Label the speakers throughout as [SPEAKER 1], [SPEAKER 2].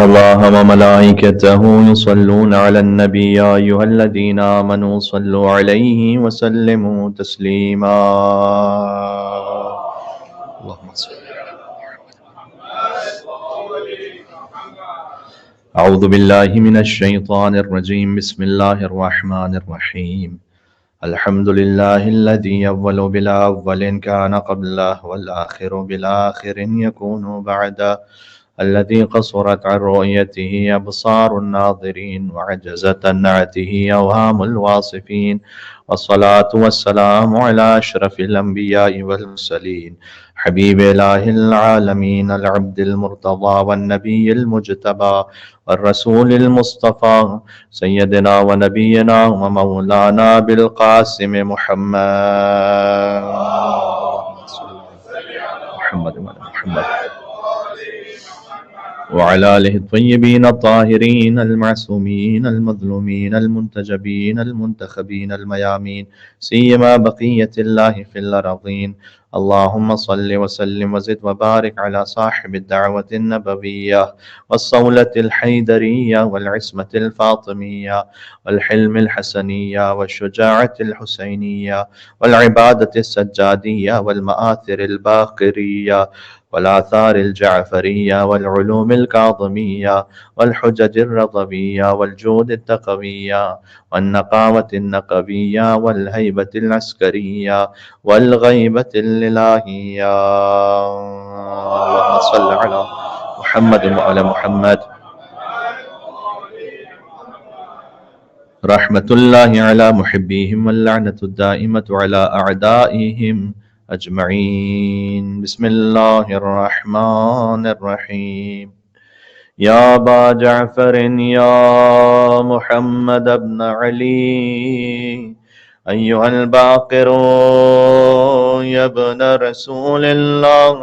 [SPEAKER 1] الله وملائكته يصلون على النبي يا أيها الذين آمنوا صلوا عليه وسلموا تسليما اللهم صل أعوذ بالله من الشيطان الرجيم بسم الله الرحمن الرحيم الحمد لله الذي أول بلا أول كان قبله والآخر بلا آخر يكون بعده الذي قصرت عن رؤيته أبصار الناظرين وعجزت عن نعته أوهام الواصفين والصلاة والسلام على أشرف الأنبياء والمرسلين حبيب إله العالمين العبد المرتضى والنبي المجتبى والرسول المصطفى سيدنا ونبينا ومولانا بالقاسم محمد وعلى آله الطيبين الطاهرين المعصومين المظلومين المنتجبين المنتخبين الميامين سيما بقية الله في الأرضين اللهم صل وسلم وزد وبارك على صاحب الدعوة النبوية والصولة الحيدرية والعصمة الفاطمية والحلم الحسنية والشجاعة الحسينية والعبادة السجادية والمآثر الباقرية والآثار الجعفرية والعلوم الكاظمية والحجج الرضوية والجود التقوية والنقاوة النقبية والهيبة العسكرية والغيبة الإلهية اللهم صل على محمد وعلى محمد رحمة الله على محبيهم واللعنة الدائمة على أعدائهم أجمعين بسم الله الرحمن الرحيم يا أبا جعفر يا محمد بن علي أيها الباقر يا ابن رسول الله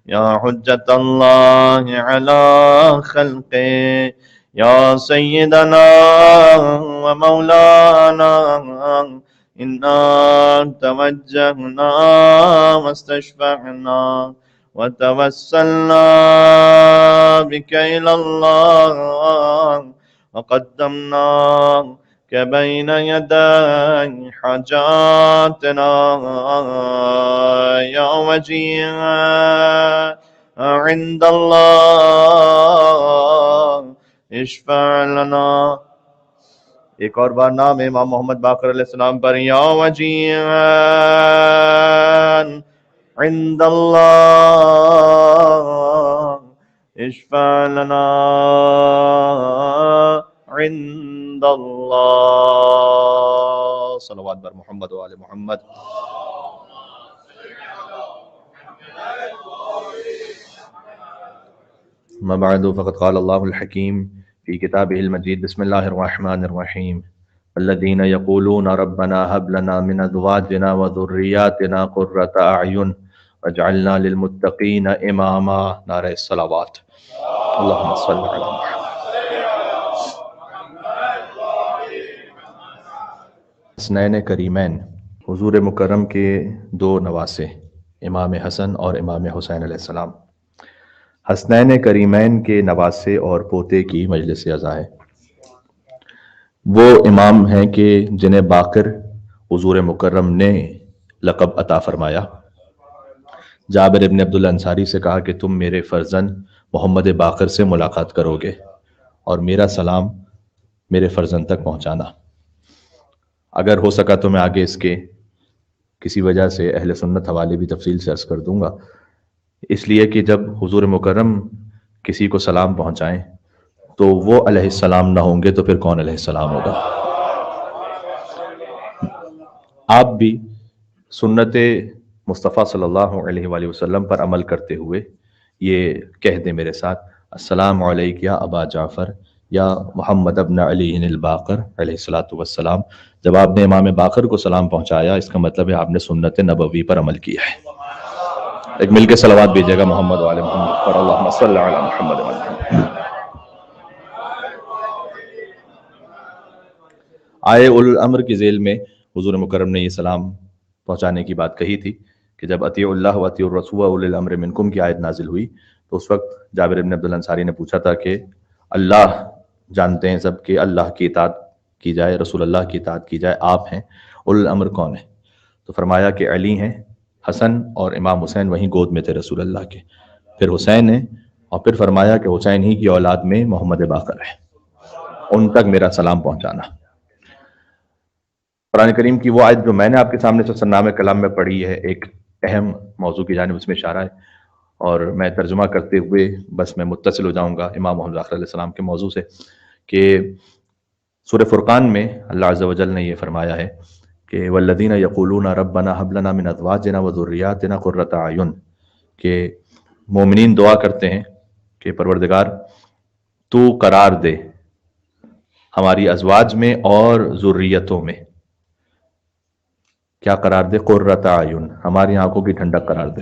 [SPEAKER 1] يا حجة الله على خلقه يا سيدنا ومولانا إنا توجهنا واستشفعنا وتوسلنا بك إلى الله وقدمناك بين يدي حاجاتنا يا وجيها عند الله اشفع لنا ایک اور بار نام امام محمد باقر علیہ السلام پر یا وجیہان عند اللہ اشفع لنا عند اللہ صلوات بر محمد و آل محمد ما بعد فقد قال اللہ الحکیم في كتابه المجيد بسم الله الرحمن الرحيم الذين يقولون ربنا هب لنا من أزواجنا وذرياتنا قرة أعين واجعلنا للمتقين إماما نعرہ الصلوات اللهم صل على محمد حسنین کریمین حضور مکرم کے دو نواسے امام حسن اور امام حسین علیہ السلام حسنین کریمین کے نواسے اور پوتے کی مجلس عزا ہے۔ وہ امام ہیں کہ جنہیں باقر حضور مکرم نے لقب عطا فرمایا۔ جابر ابن عبداللہ انصاری سے کہا کہ تم میرے فرزند محمد باقر سے ملاقات کرو گے اور میرا سلام میرے فرزند تک پہنچانا۔ اگر ہو سکا تو میں آگے اس کے کسی وجہ سے اہل سنت حوالے بھی تفصیل سے عرض کر دوں گا، اس لیے کہ جب حضور مکرم کسی کو سلام پہنچائیں تو وہ علیہ السلام نہ ہوں گے تو پھر کون علیہ السلام ہوگا؟ آپ بھی سنت مصطفیٰ صلی اللہ علیہ وآلہ وسلم پر عمل کرتے ہوئے یہ کہہ دیں میرے ساتھ، السلام علیک یا ابا جعفر یا محمد ابن علی الباقر علیہ الصلاۃ والسلام۔ جب آپ نے امام باقر کو سلام پہنچایا اس کا مطلب ہے آپ نے سنت نبوی پر عمل کیا ہے۔ ایک مل کے صلوات بھیجیے گا محمد و آل محمد پر، اللہم صل علی محمد و آل محمد۔ آئے اولو الامر کی ذیل میں حضور مکرم نے یہ سلام پہنچانے کی بات کہی تھی کہ جب اطیعوا اللہ و اطیعوا الرسول و اولی الامر منکم کی آیت نازل ہوئی تو اس وقت جابر بن عبداللہ انصاری نے پوچھا تھا کہ اللہ جانتے ہیں سب کہ اللہ کی اطاعت کی جائے، رسول اللہ کی اطاعت کی جائے، آپ ہیں، اولو الامر کون ہے؟ تو فرمایا کہ علی ہیں، حسن اور امام حسین وہیں گود میں تھے رسول اللہ کے، پھر حسین ہیں، اور پھر فرمایا کہ حسین ہی کی اولاد میں محمد باقر ہے، ان تک میرا سلام پہنچانا۔ قرآن کریم کی وہ آیت جو میں نے آپ کے سامنے سلسلہ کلام میں پڑھی ہے، ایک اہم موضوع کی جانب اس میں اشارہ ہے، اور میں ترجمہ کرتے ہوئے بس میں متصل ہو جاؤں گا امام محمد باقر علیہ السلام کے موضوع سے، کہ سورہ فرقان میں اللہ عز و جل نے یہ فرمایا ہے کہ والذین یقولون ربنا ھب لنا من ازواجنا وذریاتنا قرۃ اعین، کہ مومنین دعا کرتے ہیں کہ پروردگار تو قرار دے ہماری ازواج میں اور ذریتوں میں، کیا قرار دے؟ قرۃ اعین، ہماری آنکھوں کی ٹھنڈک قرار دے۔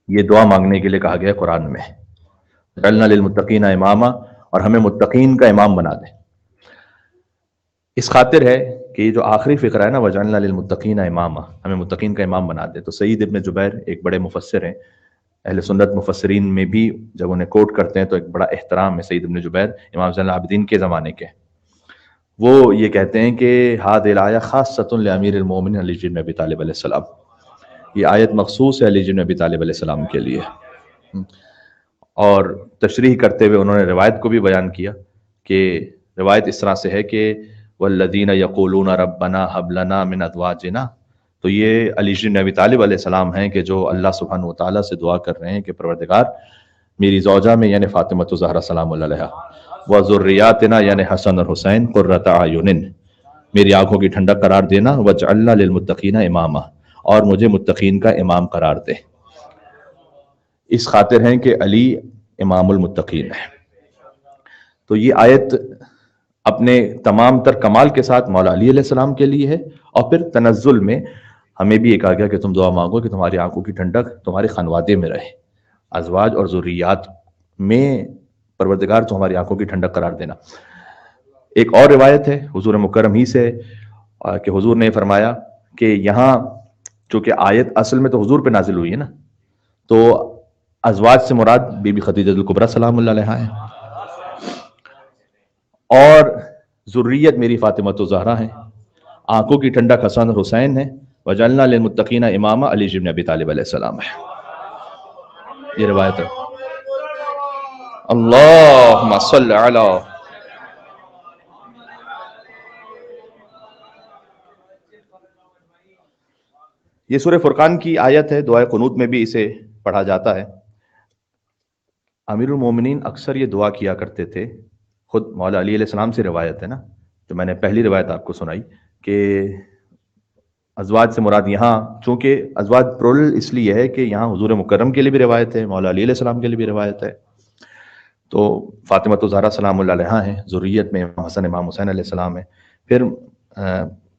[SPEAKER 1] یہ دعا مانگنے کے لیے کہا گیا ہے قرآن میں، جعلنا للمتقین اماما، اور ہمیں متقین کا امام بنا دے۔ اس خاطر ہے کہ یہ جو آخری فقرہ ہے نا، وجعلنا للمتقین اماما، ہمیں متقین کا امام بنا دے، تو سعید ابن جبیر ایک بڑے مفسر ہیں، اہل سنت مفسرین میں بھی جب انہیں کوٹ کرتے ہیں تو ایک بڑا احترام ہے سعید ابن جبیر، امام زین العابدین کے زمانے کے۔ وہ یہ کہتے ہیں کہ ہذہ الآیہ خاصۃ لامیر المومنین علی بن ابی طالب علیہ السلام، یہ آیت مخصوص ہے علی بن ابی طالب علیہ السلام کے لیے۔ اور تشریح کرتے ہوئے انہوں نے روایت کو بھی بیان کیا کہ روایت اس طرح سے ہے کہ والذین یقولون ربنا ھب لنا من ازواجنا، تو یہ علی بن ابی طالب علیہ السلام ہیں کہ جو اللہ سبحانہ و تعالیٰ سے دعا کر رہے ہیں کہ پروردگار میری زوجہ میں یعنی فاطمہ الزہرا سلام اللہ علیہا، وذریاتنا یعنی حسن اور حسین قرۃ اعین، میری آنکھوں کی ٹھنڈک قرار دینا، وجعلنا للمتقین اماما، اور مجھے متقین کا امام قرار دے۔ اس خاطر ہیں کہ علی امام المتقین ہے۔ تو یہ آیت اپنے تمام تر کمال کے ساتھ مولا علی علیہ السلام کے لیے ہے، اور پھر تنزل میں ہمیں بھی یہ کہا گیا کہ تم دعا مانگو کہ تمہاری آنکھوں کی ٹھنڈک تمہارے خانوادے میں رہے، ازواج اور ذریات میں پروردگار تو ہماری آنکھوں کی ٹھنڈک قرار دینا۔ ایک اور روایت ہے حضور مکرم ہی سے کہ حضور نے فرمایا کہ یہاں چونکہ آیت اصل میں تو حضور پہ نازل ہوئی ہے نا، تو ازواج سے مراد بی بی خدیجہ الکبریٰ سلام اللہ علیہا ہے، اور ذریت میری فاطمہ الزہرا ہیں، آنکھوں کی ٹھنڈک حسن اور حسین ہے، وجعلنا للمتقین اماما علی بن ابی طالب علیہ السلام ہے۔ یہ روایت ہے۔ اللہم صل علی، یہ سورہ فرقان کی آیت ہے، دعائے قنوت میں بھی اسے پڑھا جاتا ہے۔ امیر المومنین اکثر یہ دعا کیا کرتے تھے، خود مولا علی علیہ السلام سے روایت ہے نا، جو میں نے پہلی روایت آپ کو سنائی کہ ازواج سے مراد یہاں چونکہ ازواج پرول اس لیے ہے کہ یہاں حضور مکرم کے لیے بھی روایت ہے، مولا علی علیہ السلام کے لیے بھی روایت ہے، تو فاطمہ الزہرا سلام اللہ علیہا ہیں، ذریت میں امام حسن امام حسین علیہ السلام ہے۔ پھر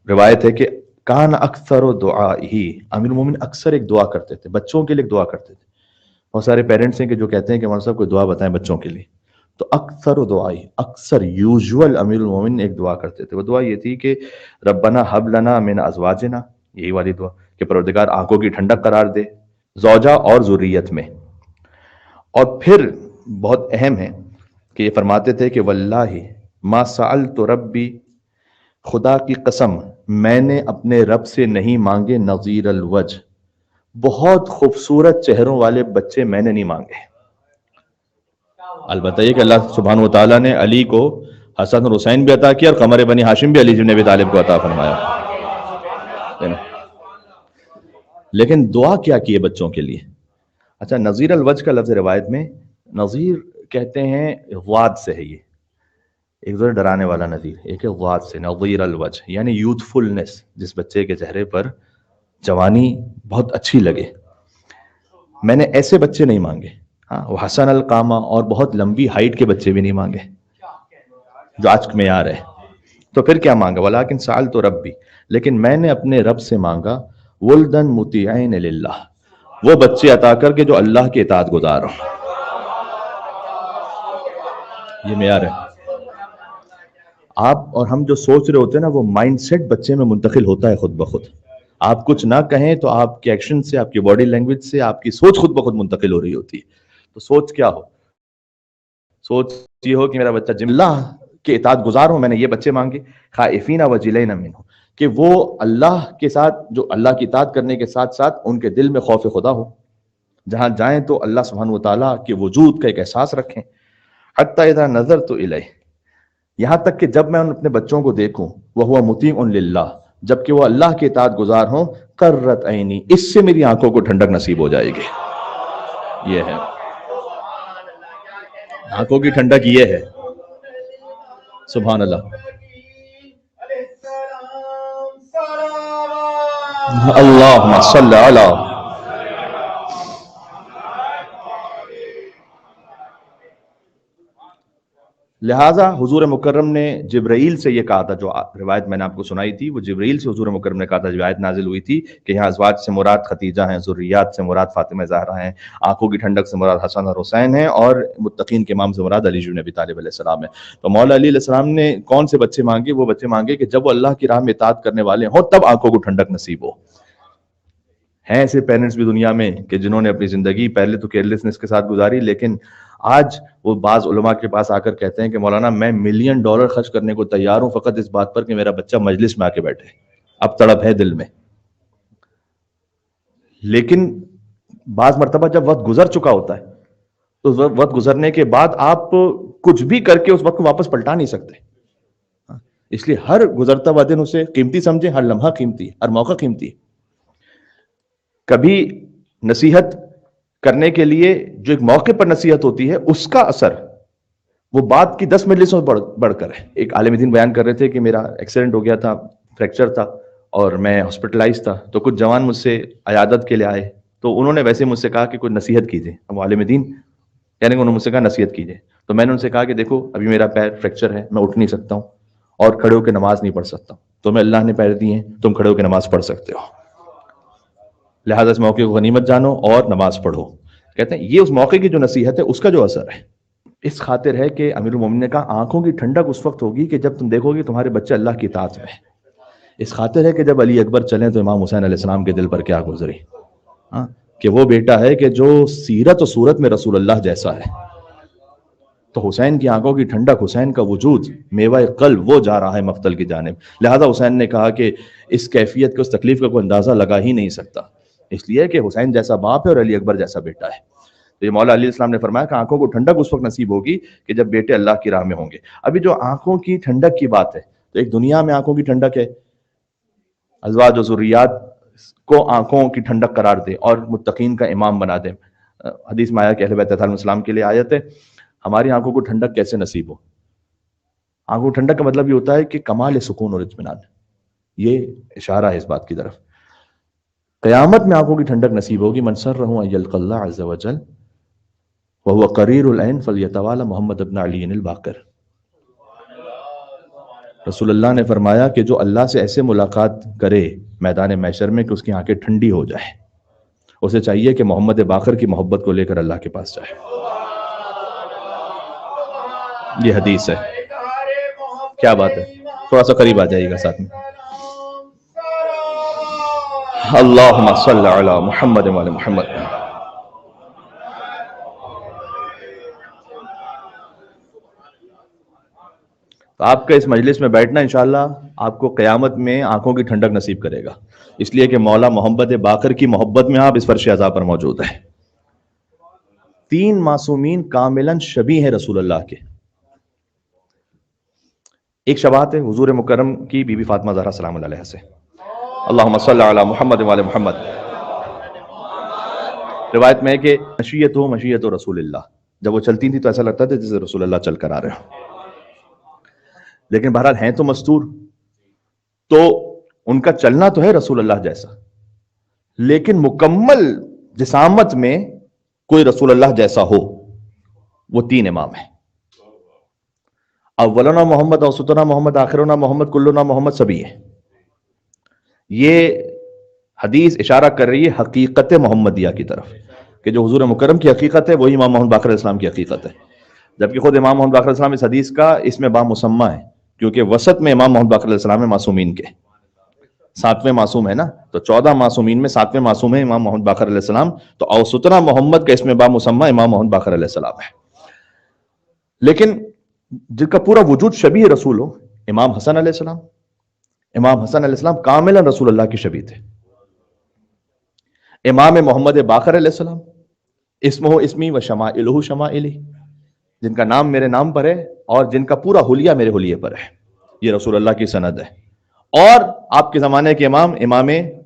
[SPEAKER 1] روایت ہے کہ کان اکثر و دعائی، امیر المومن اکثر ایک دعا کرتے تھے، بچوں کے لیے ایک دعا کرتے تھے۔ بہت سارے پیرنٹس ہیں کہ جو کہتے ہیں کہ مولانا صاحب کوئی دعا بتائیں بچوں کے لیے، تو اکثر و دعائی، اکثر یوزول امیر المومن ایک دعا کرتے تھے، وہ دعا یہ تھی کہ ربنا ھب لنا من ازواجنا، یہی والی دعا کہ پروردگار آنکھوں کی ٹھنڈک قرار دے زوجہ اور ذریت میں۔ اور پھر بہت اہم ہے کہ یہ فرماتے تھے کہ واللہ ما سألت ربی، خدا کی قسم میں نے اپنے رب سے نہیں مانگے نظیر الوجہ، بہت خوبصورت چہروں والے بچے میں نے نہیں مانگے۔ البتہ یہ کہ اللہ سبحانہ و تعالیٰ نے علی کو حسن اور حسین بھی عطا کیا، اور قمر بنی ہاشم بھی علی بن ابی طالب کو عطا فرمایا، لیکن دعا کیا کی ہے بچوں کے لیے؟ اچھا، نظیر الوجہ کا لفظ روایت میں نظیر کہتے ہیں غواد سے ہے، یہ ایک ذرا ڈرانے والا نظیر، ایک ہے غواد سے، نظیر الوجہ یعنی یوتھفلنس، جس بچے کے چہرے پر جوانی بہت اچھی لگے۔ میں نے ایسے بچے نہیں مانگے، ہاں وہ حسن القامہ اور بہت لمبی ہائٹ کے بچے بھی نہیں مانگے جو آج معیار ہے۔ تو پھر کیا مانگا؟ ولیکن سألت ربی، لیکن میں نے اپنے رب سے مانگا ولدن مطیعین للہ، وہ بچے عطا کر کے جو اللہ کے اطاعت گزار ہوں۔ یہ معیار ہے۔ آپ اور ہم جو سوچ رہے ہوتے ہیں نا، وہ مائنڈ سیٹ بچے میں منتقل ہوتا ہے خود بخود۔ آپ کچھ نہ کہیں تو آپ کے ایکشن سے، آپ کی باڈی لینگویج سے آپ کی سوچ خود بخود منتقل ہو رہی ہوتی ہے۔ تو سوچ کیا ہو؟ سوچ یہ ہو کہ میرا بچہ اللہ کے اطاعت گزار ہو. میں نے یہ بچے مانگے خائفین وجلین منہ، کہ وہ اللہ کے ساتھ، جو اللہ کی اطاعت کرنے کے ساتھ ساتھ ان کے دل میں خوف خدا ہو، جہاں جائیں تو اللہ سبحانہ وتعالیٰ کے وجود کا ایک احساس رکھیں. حتی اذا نظرت الیہ، یہاں تک کہ جب میں اپنے بچوں کو دیکھوں وہو مطیع للہ، جبکہ وہ اللہ کے اطاعت گزار ہوں، قرت عینی، اس سے میری آنکھوں کو ٹھنڈک نصیب ہو جائے گی. یہ ہے آنکھوں کی ٹھنڈک، یہ ہے. سبحان اللہ. اللہم صلی علی. لہٰذا حضور مکرم نے جبرائیل سے یہ کہا تھا، جو روایت میں نے آپ کو سنائی تھی، وہ جبرائیل سے حضور مکرم نے کہا تھا، جو آیت نازل ہوئی تھی کہ یہاں ازواج سے مراد خدیجہ ہیں، ذریات سے مراد فاطمہ زہرا ہیں، آنکھوں کی ٹھنڈک سے مراد حسن اور حسین ہیں، اور متقین کے امام سے مراد علی بن ابی طالب علیہ السلام ہے. تو مولا علی علیہ السلام نے کون سے بچے مانگے؟ وہ بچے مانگے کہ جب وہ اللہ کی راہ میں اطاعت کرنے والے ہوں تب آنکھوں کو ٹھنڈک نصیب ہو. ہیں ایسے پیرنٹس بھی دنیا میں کہ جنہوں نے اپنی زندگی پہلے تو کیئرلیسنس کے ساتھ گزاری، لیکن آج وہ بعض علماء کے پاس آ کر کہتے ہیں کہ مولانا میں $1 ملین خرچ کرنے کو تیار ہوں فقط اس بات پر کہ میرا بچہ مجلس میں آ کے بیٹھے. اب تڑپ ہے دل میں. لیکن بعض مرتبہ جب وقت گزر چکا ہوتا ہے تو وقت گزرنے کے بعد آپ کچھ بھی کر کے اس وقت کو واپس پلٹا نہیں سکتے. اس لیے ہر گزرتا ہوا دن اسے قیمتی سمجھیں، ہر لمحہ قیمتی، ہر موقع قیمتی. کبھی نصیحت کرنے کے لیے جو ایک موقع پر نصیحت ہوتی ہے، اس کا اثر وہ بات کی 10 مجلسوں بڑھ کر ہے. ایک عالم دین بیان کر رہے تھے کہ میرا ایکسیڈنٹ ہو گیا تھا، فریکچر تھا اور میں ہاسپٹلائز تھا. تو کچھ جوان مجھ سے عیادت کے لیے آئے، تو انہوں نے ویسے مجھ سے کہا کہ کوئی نصیحت کیجیے. اب عالم دین یعنی کہ انہوں نے مجھ سے کہا نصیحت کیجیے. تو میں نے ان سے کہا کہ دیکھو ابھی میرا پیر فریکچر ہے، میں اٹھ نہیں سکتا ہوں اور کھڑے ہو کے نماز نہیں پڑھ سکتا ہوں. تمہیں اللہ نے پیر دیے ہیں، تم کھڑے ہو کے نماز پڑھ سکتے ہو، لہٰذا اس موقع کو غنیمت جانو اور نماز پڑھو. کہتے ہیں یہ اس موقع کی جو نصیحت ہے اس کا جو اثر ہے. اس خاطر ہے کہ امیر المومنین نے کہا آنکھوں کی ٹھنڈک اس وقت ہوگی کہ جب تم دیکھو گے تمہارے بچے اللہ کی اطاعت میں. اس خاطر ہے کہ جب علی اکبر چلیں تو امام حسین علیہ السلام کے دل پر کیا گزری، کہ وہ بیٹا ہے کہ جو سیرت و صورت میں رسول اللہ جیسا ہے. تو حسین کی آنکھوں کی ٹھنڈک، حسین کا وجود، میوہ قلب وہ جا رہا ہے مقتل کی جانب. لہذا حسین نے کہا کہ اس کیفیت کے، اس تکلیف کا کوئی اندازہ لگا ہی نہیں سکتا، اس لیے کہ حسین جیسا باپ ہے اور علی اکبر جیسا بیٹا ہے. تو یہ مولا علی السلام نے فرمایا کہ آنکھوں کو ٹھنڈک اس وقت نصیب ہوگی کہ جب بیٹے اللہ کی راہ میں ہوں گے. ابھی جو آنکھوں کی ٹھنڈک کی بات ہے، تو ایک دنیا میں آنکھوں کی ٹھنڈک ہے، ازواج و ذریات کو آنکھوں کی ٹھنڈک قرار دے اور متقین کا امام بنا دے. حدیث میں آیا کہ اہل بیت علیہ السلام کے لیے آیت ہے، ہماری آنکھوں کو ٹھنڈک کیسے نصیب ہو؟ آنکھوں ٹھنڈک کا مطلب یہ ہوتا ہے کہ کمال سکون اور اطمینان. یہ اشارہ ہے اس بات کی طرف. قیامت میں آنکھوں کی ٹھنڈک نصیب ہوگی. من سرہ ان یلقى اللہ عز وجل وهو قریر العین فلیتوالى محمد بن علی الباقر. رسول اللہ نے فرمایا کہ جو اللہ سے ایسے ملاقات کرے میدان محشر میں کہ اس کی آنکھیں ٹھنڈی ہو جائے، اسے چاہیے کہ محمد باقر کی محبت کو لے کر اللہ کے پاس جائے. یہ حدیث ہے. کیا بات ہے، تھوڑا سا قریب آ جائیے گا ساتھ میں. اللہم صلی علی محمد وعلی محمد. تو آپ کا اس مجلس میں بیٹھنا انشاءاللہ آپ کو قیامت میں آنکھوں کی ٹھنڈک نصیب کرے گا، اس لیے کہ مولا محمد باقر کی محبت میں آپ اس فرش عزا پر موجود ہیں. 3 معصومین کاملاً شبیہ ہیں رسول اللہ کے. ایک شباہت ہے حضور مکرم کی بی بی فاطمہ زہرا سلام اللہ علیہ سے. اللہم صلی علی محمد وعلی محمد. روایت میں ہے کہ مشیت رسول اللہ، جب وہ چلتی تھی تو ایسا لگتا تھا جیسے رسول اللہ چل کر آ رہے ہوں. لیکن بہرحال ہیں تو مستور، تو ان کا چلنا تو ہے رسول اللہ جیسا، لیکن مکمل جسامت میں کوئی رسول اللہ جیسا ہو، وہ 3 امام ہیں. اولنا محمد، اوسطنا محمد، آخرنا محمد، کلنا محمد، سبھی ہیں. یہ حدیث اشارہ کر رہی ہے حقیقت محمدیہ کی طرف، کہ جو حضور مکرم کی حقیقت ہے وہی امام محمد باقر علیہ السلام کی حقیقت ہے. جبکہ خود امام محمد باقر علیہ السلام اس حدیث کا اس میں بامسمہ ہے، کیونکہ وسط میں امام محمد باقر علیہ السلام ہے معصومین کے، 7ویں معصوم ہے نا, تو 14 معصومین میں 7ویں معصوم ہے امام محمد باقر علیہ السلام, تو اوسطنا محمد کا اسم با مسمى امام محمد باقر علیہ السلام ہے. لیکن جن کا پورا وجود شبیہ رسول ہو, امام حسن علیہ السلام. امام حسن علیہ السلام کاملا رسول اللہ کی شبیہ تھے. امام محمد باقر علیہ السلام اسمہ اسمی و شمائلہ شمائلی, جن کا نام میرے نام پر ہے اور جن کا پورا حلیہ میرے حلیے پر ہے, یہ رسول اللہ کی سند ہے. اور آپ کے زمانے کے امام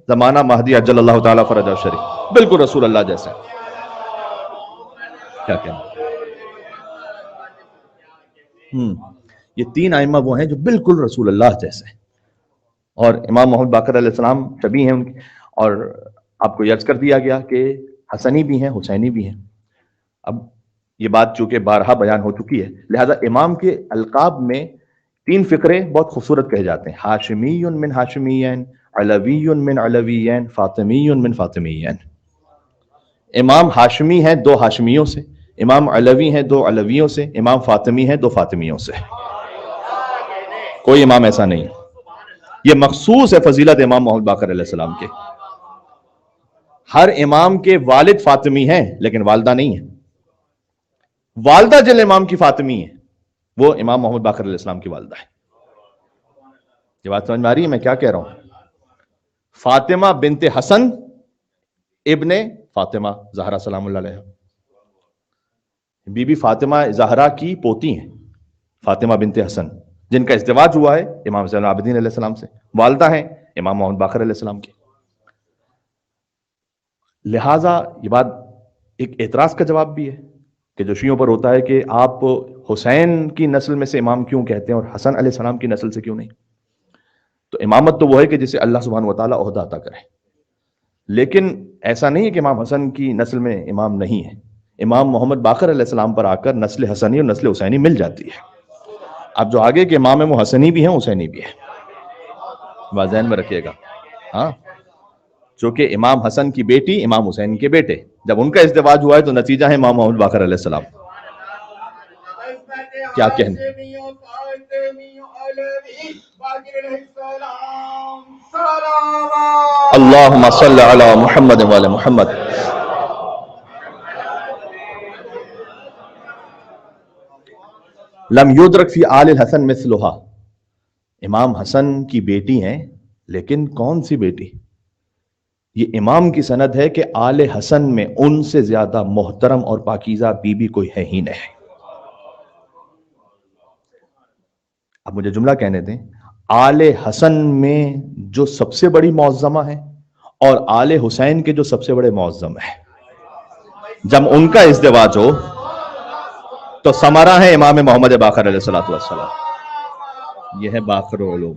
[SPEAKER 1] زمانہ مہدی عجل اللہ تعالیٰ فرجہ الشریف, بالکل رسول اللہ جیسے. کیا کہنا, یہ 3 ائمہ وہ ہیں جو بالکل رسول اللہ جیسے ہیں, اور امام محمد باقر علیہ السلام شبیہ ہیں ان کی. اور آپ کو یاد کر دیا گیا کہ حسنی بھی ہیں حسینی بھی ہیں. اب یہ بات چونکہ بارہا بیان ہو چکی ہے, لہذا امام کے القاب میں 3 فقرے بہت خوبصورت کہے جاتے ہیں. ہاشمی من ہاشمیین, علوی من علویین, فاطمی من فاطمیین. امام ہاشمی ہیں 2 ہاشمیوں سے, امام علوی ہیں 2 علویوں سے, امام فاطمی ہیں 2 فاطمیوں سے. کوئی امام ایسا نہیں. یہ مخصوص ہے فضیلت امام محمد باقر علیہ السلام کے. ہر امام کے والد فاطمی ہیں لیکن والدہ نہیں ہے. والدہ جن امام کی فاطمی ہے وہ امام محمد باقر علیہ السلام کی والدہ ہے. یہ بات سمجھ میں آ رہی ہے میں کیا کہہ رہا ہوں؟ فاطمہ بنت حسن ابن فاطمہ زہرا سلام اللہ علیہ, بی بی فاطمہ زہرا کی پوتی ہیں فاطمہ بنت حسن, جن کا ازدواج ہوا ہے امام زین العابدین علیہ السلام سے. والدہ ہیں امام محمد باقر علیہ السلام کی. لہٰذا یہ بات ایک اعتراض کا جواب بھی ہے کہ جو شیعوں پر ہوتا ہے کہ آپ حسین کی نسل میں سے امام کیوں کہتے ہیں اور حسن علیہ السلام کی نسل سے کیوں نہیں. تو امامت تو وہ ہے کہ جسے اللہ سبحانہ و تعالیٰ عہدہ عطا کرے, لیکن ایسا نہیں ہے کہ امام حسن کی نسل میں امام نہیں ہے. امام محمد باقر علیہ السلام پر آ کر نسل حسنی اور نسل حسینی مل جاتی ہے. اب جو آگے کے امام ہیں وہ حسنی بھی ہیں حسینی بھی ہیں, بات ذہن میں رکھیے گا. ہاں, چونکہ امام حسن کی بیٹی امام حسین کے بیٹے, جب ان کا ازدواج ہوا ہے تو نتیجہ ہے امام محمد باقر علیہ السلام. کیا کہنے, اللہم صلی علی محمد وعلی محمد. لم یدرک فی آل الحسن مثلہا, امام حسن کی بیٹی ہیں لیکن کون سی بیٹی؟ یہ امام کی سند ہے کہ آل حسن میں ان سے زیادہ محترم اور پاکیزہ بی بی کوئی ہے ہی نہیں. اب مجھے جملہ کہنے دیں, آل حسن میں جو سب سے بڑی معظمہ ہے اور آل حسین کے جو سب سے بڑے معظم ہیں, جب ان کا ازدواج ہو تو ثمرہ ہے امام محمد باقر علیہ السلام. یہ ہے باقر علوم.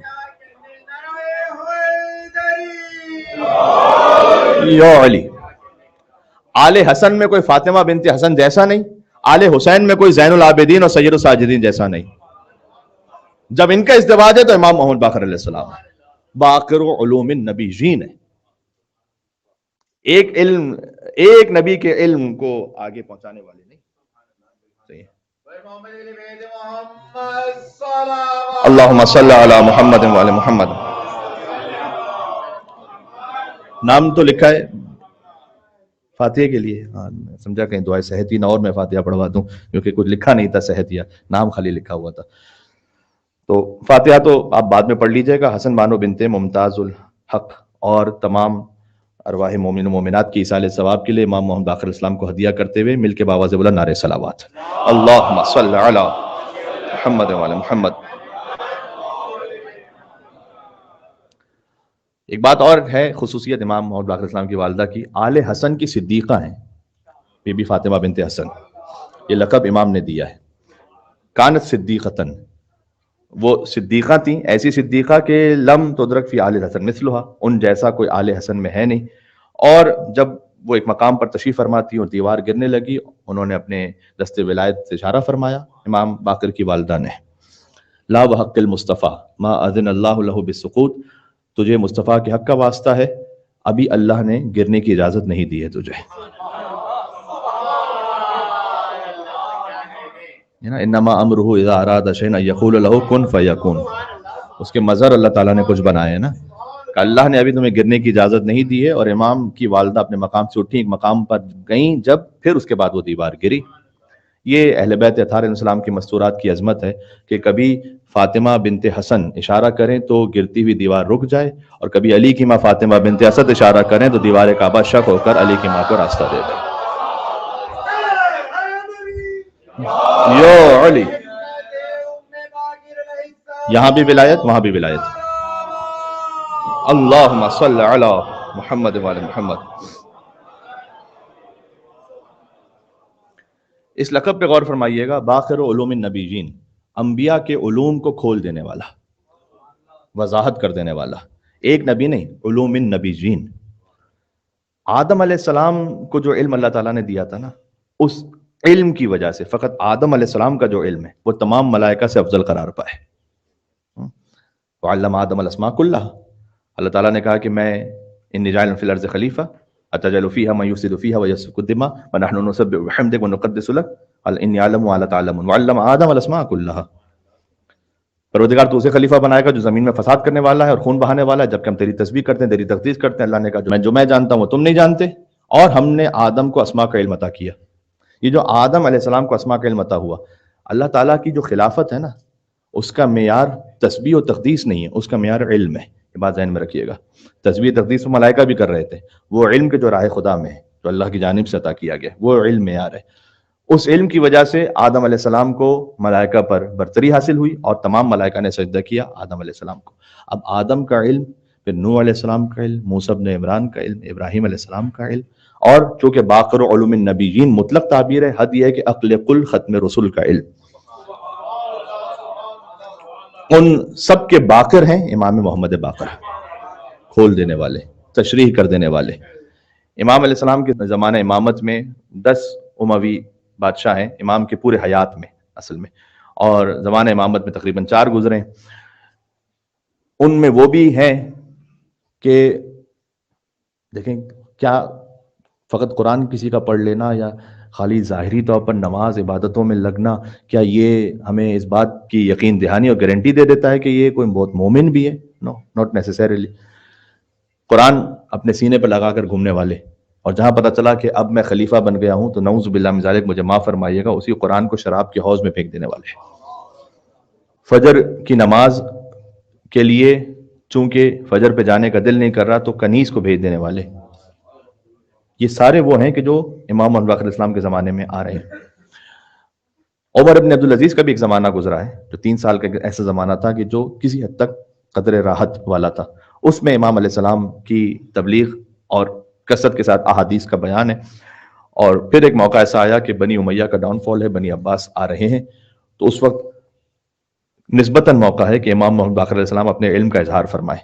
[SPEAKER 1] یا علی, آل حسن میں کوئی فاطمہ بنت حسن جیسا نہیں, آل حسین میں کوئی زین العابدین اور سید الساجدین جیسا نہیں. جب ان کا ازدواج ہے تو امام محمد باقر علیہ السلام ہے. باقر علوم النبیین ہے, ایک نبی کے علم کو آگے پہنچانے والے نہیں. اللہم صلی علی محمد وعلی محمد. نام تو لکھا ہے فاتحہ کے لیے, ہاں سمجھا کہیں دعائے صحت ہی نہ اور میں فاتحہ پڑھوا دوں, کیونکہ کچھ لکھا نہیں تھا صحت, یا نام خالی لکھا ہوا تھا. تو فاتحہ تو آپ بعد میں پڑھ لیجئے گا. حسن بانو بنت ممتاز الحق اور تمام ارواح مومن و مومنات کی ایصال ثواب کے لیے امام محمد باقر السلام کو ہدیہ کرتے ہوئے مل کے باواز بلند نعرہ صلوات. اللہم صلی علی محمد وعلی محمد. ایک بات اور ہے خصوصیت امام محمد باقر السلام کی والدہ کی, آل حسن کی صدیقہ ہیں بی بی فاطمہ بنت حسن. یہ لقب امام نے دیا ہے. کانت صدیقتن, وہ صدیقہ تھیں, ایسی صدیقہ کہ لم تدرک فی آل حسن مثلہا, ان جیسا کوئی آل حسن میں ہے نہیں. اور جب وہ ایک مقام پر تشریف فرما تھی اور دیوار گرنے لگی, انہوں نے اپنے دست ولایت سے اشارہ فرمایا امام باقر کی والدہ نے, لا وحق المصطفیٰ ما اذن اللہ لہ بالسقوط, تجھے مصطفیٰ کے حق کا واسطہ ہے, ابھی اللہ نے گرنے کی اجازت نہیں دی ہے تجھے. انما امرہ اذا اراد شیئا ان یقول لہ کن فیکون, اس کے مظہر اللہ تعالیٰ نے کچھ بنائے نا, کہ اللہ نے ابھی تمہیں گرنے کی اجازت نہیں دی ہے، اور امام کی والدہ اپنے مقام سے اٹھی، ایک مقام پر گئیں جب، پھر اس کے بعد وہ دیوار گری۔ یہ اہل بیت اطہار علیہ السلام کی مستورات کی عظمت ہے کہ کبھی فاطمہ بنت حسن اشارہ کریں تو گرتی ہوئی دیوار رک جائے، اور کبھی علی کی ماں فاطمہ بنت اسد اشارہ کریں تو دیوار کعبہ شک ہو کر علی کی ماں کو راستہ دے دے۔ یو علی، یہاں بھی ولایت، وہاں بھی ولایت۔ اللہم صلی علی محمد وعلی محمد۔ اس لقب پہ غور فرمائیے گا، باخر علوم النبیین، انبیاء کے علوم کو کھول دینے والا، وضاحت کر دینے والا۔ ایک نبی نہیں، علوم النبیین۔ آدم علیہ السلام کو جو علم اللہ تعالیٰ نے دیا تھا نا، اس علم کی وجہ سے فقط آدم علیہ السلام کا جو علم ہے وہ تمام ملائکہ سے افضل قرار پائے۔ وعلم آدم الاسماء کلہا، اللہ تعالیٰ نے کہا کہ میں انی جاعل فی الارض خلیفہ اتجعل فیہا من یفسد فیہا ویسفک الدماء ونحن نسبح بحمدک ونقدس لک قال انی اعلم ما لا تعلمون وعلم آدم الاسماء کلہا۔ پروردگار تو اسے خلیفہ بنائے گا جو زمین میں فساد کرنے والا ہے اور خون بہانے والا ہے، جبکہ ہم تیری تسبیح کرتے ہیں، تیری تقدیس کرتے ہیں۔ اللہ نے کہا جو میں جانتا ہوں وہ تم نہیں جانتے، اور ہم نے آدم کو اسماء کا علم عطا کیا۔ یہ جو آدم علیہ السلام کو اسماء کا علم عطا ہوا، اللہ تعالیٰ کی جو خلافت ہے نا، اس کا معیار تسبیح و تقدیس نہیں ہے، اس کا معیار علم ہے۔ یہ بات ذہن میں رکھیے گا۔ تسبیح تقدیس تو ملائکہ بھی کر رہے تھے، وہ علم کے جو راہ خدا میں ہے، جو اللہ کی جانب سے عطا کیا گیا، وہ علم معیار ہے۔ اس علم کی وجہ سے آدم علیہ السلام کو ملائکہ پر برتری حاصل ہوئی، اور تمام ملائکہ نے سجدہ کیا آدم علیہ السلام کو۔ اب آدم کا علم، پھر نوح علیہ السلام کا علم، موسیٰ بن عمران کا علم، ابراہیم علیہ السلام کا علم، اور چونکہ باقر علوم النبیین مطلق تعبیر ہے، حد یہ ہے کہ عقل کل ختم رسول کا علم، ان سب کے باقر ہیں امام محمد باقر، کھول دینے والے، تشریح کر دینے والے۔ امام علیہ السلام کے زمانہ امامت میں 10 اموی بادشاہ ہیں امام کے پورے حیات میں اصل میں، اور زمانہ امامت میں تقریباً 4 گزرے۔ ان میں وہ بھی ہیں کہ دیکھیں کیا فقط قرآن کسی کا پڑھ لینا یا خالی ظاہری طور پر نماز عبادتوں میں لگنا، کیا یہ ہمیں اس بات کی یقین دہانی اور گارنٹی دے دیتا ہے کہ یہ کوئی بہت مومن بھی ہے؟ نو، ناٹ نیسیسریلی۔ قرآن اپنے سینے پہ لگا کر گھومنے والے، اور جہاں پتہ چلا کہ اب میں خلیفہ بن گیا ہوں تو نعوذ باللہ من ذالک مجھے معاف فرمائیے گا، اسی قرآن کو شراب کے حوض میں پھینک دینے والے۔ فجر کی نماز کے لیے چونکہ فجر پہ جانے کا دل نہیں کر رہا تو کنیز کو بھیج دینے والے۔ یہ سارے وہ ہیں کہ جو امام محمد باقر اسلام کے زمانے میں آ رہے ہیں۔ عمر ابن عبدالعزیز کا بھی ایک زمانہ گزرا ہے، جو 3 سال کا ایسا زمانہ تھا کہ جو کسی حد تک قدر راحت والا تھا۔ اس میں امام علیہ السلام کی تبلیغ اور کثرت کے ساتھ احادیث کا بیان ہے۔ اور پھر ایک موقع ایسا آیا کہ بنی امیہ کا ڈاؤن فال ہے، بنی عباس آ رہے ہیں، تو اس وقت نسبتاً موقع ہے کہ امام محمد باقر علیہ السلام اپنے علم کا اظہار فرمائے،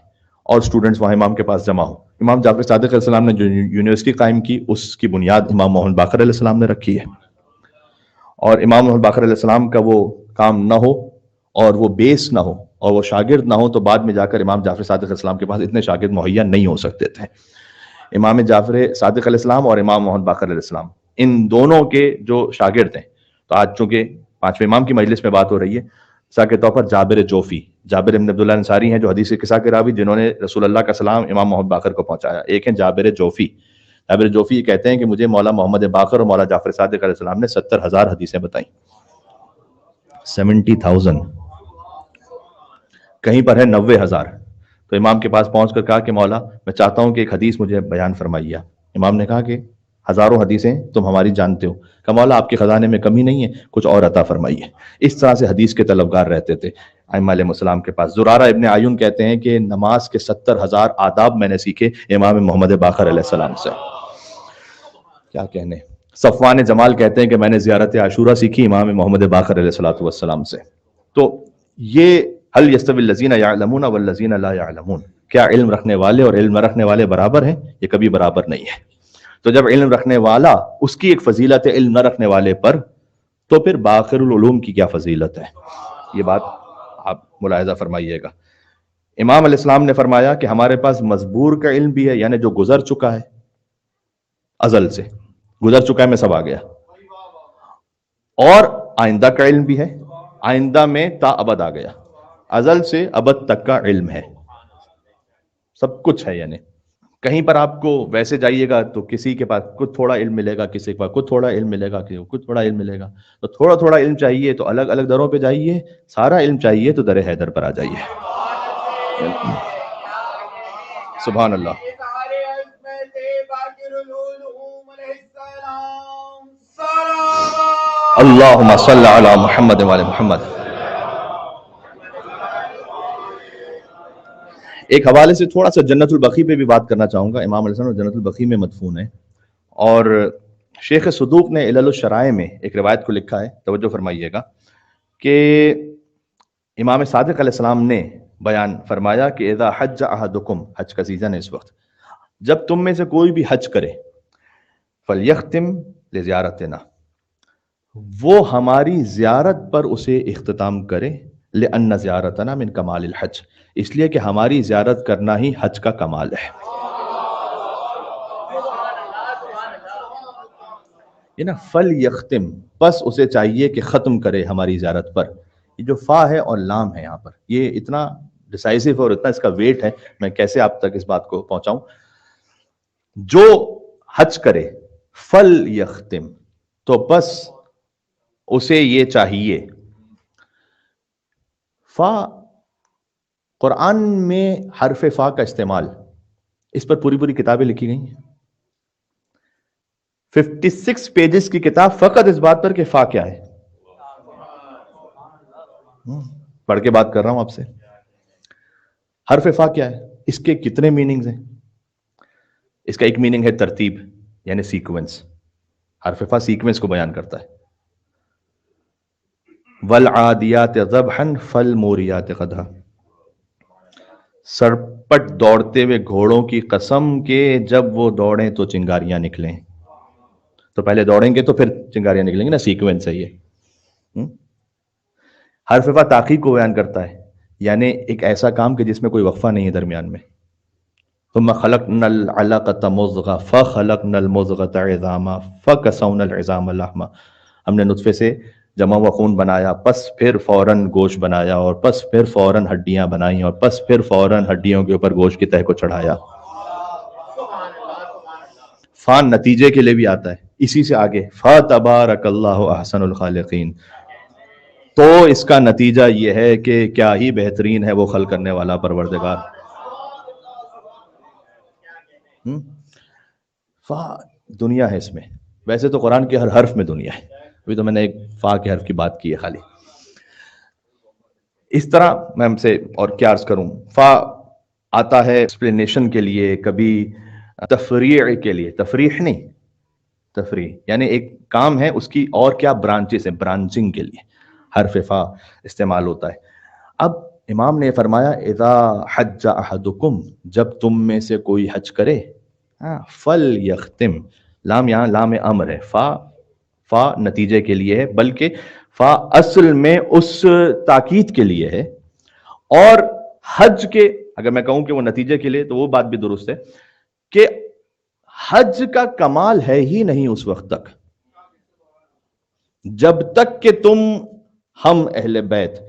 [SPEAKER 1] اور اسٹوڈنٹس وہاں امام کے پاس جمع ہوں۔ امام جعفر صادق علیہ السلام نے جو یونیورسٹی قائم کی، اس کی بنیاد امام محمد باقر علیہ السلام نے رکھی ہے، اور امام محمد باقر علیہ السلام کا وہ کام نہ ہو اور وہ بیس نہ ہو اور وہ شاگرد نہ ہو تو بعد میں جا کر امام جعفر صادق علیہ السلام کے پاس اتنے شاگرد مہیا نہیں ہو سکتے تھے۔ امام جعفر صادق علیہ السلام اور امام محمد باقر علیہ السلام، ان دونوں کے جو شاگرد ہیں، تو آج چونکہ 5ویں امام کی مجلس میں بات ہو رہی ہے، مثال کے طور پر جابر جوفی، جابر بن عبداللہ انصاری ہیں جو حدیث قصہ کے راوی، جنہوں نے رسول اللہ کا سلام امام محمد باقر کو پہنچایا۔ ایک ہیں جابر جوفی۔ جابر جوفی کہتے ہیں کہ مجھے مولا محمد باقر اور مولا جعفر صادق علیہ السلام نے 70,000 حدیثیں بتائیں۔ 70,000، کہیں پر ہے 90,000۔ تو امام کے پاس پہنچ کر کہا کہ مولا میں چاہتا ہوں کہ ایک حدیث مجھے بیان فرمائیے۔ امام نے کہا کہ ہزاروں حدیثیں تم ہماری جانتے ہو، کہ مولا آپ کے خزانے میں کمی نہیں ہے، کچھ اور عطا فرمائیے۔ اس طرح سے حدیث کے طلبگار رہتے تھے ائمہ علیہ السلام کے پاس۔ زرارہ ابن عیون کہتے ہیں کہ نماز کے 70,000 آداب میں نے سیکھے امام محمد باقر علیہ السلام سے۔ کیا کہنے۔ صفوان جمال کہتے ہیں کہ میں نے زیارت عاشورہ سیکھی امام محمد باقر علیہ السلام سے۔ تو یہ هل يستوي الذين يعلمون والذين لا يعلمون، کیا علم رکھنے والے اور علم نہ رکھنے والے برابر ہیں؟ یہ کبھی برابر نہیں ہے۔ تو جب علم رکھنے والا اس کی ایک فضیلت ہے علم نہ رکھنے والے پر، تو پھر باقر العلوم کی کیا فضیلت ہے؟ یہ بات آپ ملاحظہ فرمائیے گا۔ امام علیہ السلام نے فرمایا کہ ہمارے پاس مزبور کا علم بھی ہے، یعنی جو گزر چکا ہے، ازل سے گزر چکا ہے، میں سب آ گیا، اور آئندہ کا علم بھی ہے، آئندہ میں تا ابد آ گیا، ازل سے ابد تک کا علم ہے۔ سب کچھ ہے. یعنی کہیں پر آپ کو ویسے جائیے گا تو کسی کے پاس کچھ تھوڑا علم ملے گا، کسی کے پاس کچھ تھوڑا علم ملے گا، کسی کو کچھ تھوڑا علم ملے گا. تو تھوڑا تھوڑا علم چاہیے تو الگ الگ دروں پہ جائیے، سارا علم چاہیے تو در حیدر پر آ جائیے. سبحان اللہ. اللہم صل علی محمد وعلی محمد. ایک حوالے سے تھوڑا سا جنت البقیع پہ بھی بات کرنا چاہوں گا. امام علیہ السلام جنت البقیع میں مدفون ہیں، اور شیخ صدوق نے علل الشرائع میں ایک روایت کو لکھا ہے، توجہ فرمائیے گا، کہ امام صادق علیہ السلام نے بیان فرمایا کہ اذا حج احدکم، حج کا سیزن ہے اس وقت، جب تم میں سے کوئی بھی حج کرے، فلیختم لزیارتنا، وہ ہماری زیارت پر اسے اختتام کرے، لأن زیارتنا من کمال الحج، اس لیے کہ ہماری زیارت کرنا ہی حج کا کمال ہے. یہ نا فلیختم، بس اسے چاہیے کہ ختم کرے ہماری زیارت پر. یہ جو فا ہے اور لام ہے یہاں پر، یہ اتنا ڈیسائزو اور اتنا اس کا ویٹ ہے، میں کیسے آپ تک اس بات کو پہنچاؤں. جو حج کرے فلیختم، تو بس اسے یہ چاہیے. فا، قرآن میں حرف فا کا استعمال، اس پر پوری پوری کتابیں لکھی گئی ہیں. 56 پیجز کی کتاب فقط اس بات پر کہ فا کیا ہے. پڑھ کے بات کر رہا ہوں آپ سے. حرف فا کیا ہے، اس کے کتنے میننگز ہیں. اس کا ایک میننگ ہے ترتیب، یعنی سیکوینس. حرف فا سیکوینس کو بیان کرتا ہے. والعادیات ضبحا فالموریات قدحا، سرپٹ دوڑتے ہوئے گھوڑوں کی قسم کہ جب وہ دوڑیں تو چنگاریاں نکلیں. تو پہلے دوڑیں گے تو پھر چنگاریاں نکلیں گی نا، سیکوینس ہے یہ. حرف فا تاخیر کو بیان کرتا ہے، یعنی ایک ایسا کام کہ جس میں کوئی وقفہ نہیں ہے درمیان میں. ثم خلقنا العلقة مضغة فخلقنا المضغة عظاما فكسونا العظام لحما، ہم نے نطفے سے جمع و خون بنایا، پس پھر فوراً گوشت بنایا، اور پس پھر فوراً ہڈیاں بنائیں، اور پس پھر فوراً ہڈیوں کے اوپر گوشت کی تہہ کو چڑھایا. فان نتیجے کے لیے بھی آتا ہے، اسی سے آگے فَتَبَارَكَ اللَّهُ أَحْسَنُ الْخَالِقِينَ، تو اس کا نتیجہ یہ ہے کہ کیا ہی بہترین ہے وہ خلق کرنے والا پروردگار. فا دنیا ہے اس میں، ویسے تو قرآن کے ہر حرف میں دنیا ہے. ابھی تو میں نے ایک فا کے حرف کی بات کی ہے خالی. اس طرح میں ہم سے اور کیا عرض کروں، فا آتا ہے ایکسپلینیشن کے لیے، کبھی تفریع کے لیے. تفریح نہیں، تفریح یعنی ایک کام ہے اس کی اور کیا برانچز ہیں، برانچنگ کے لیے حرف فا استعمال ہوتا ہے. اب امام نے فرمایا اذا حج احدکم، جب تم میں سے کوئی حج کرے، فلیختم، لام یہاں لام امر ہے، فا نتیجے کے لیے ہے، بلکہ فا اصل میں اس تاکید کے لیے ہے. اور حج کے اگر میں کہوں کہ وہ نتیجے کے لیے تو وہ بات بھی درست ہے کہ حج کا کمال ہے ہی نہیں اس وقت تک جب تک کہ تم ہم اہل بیت،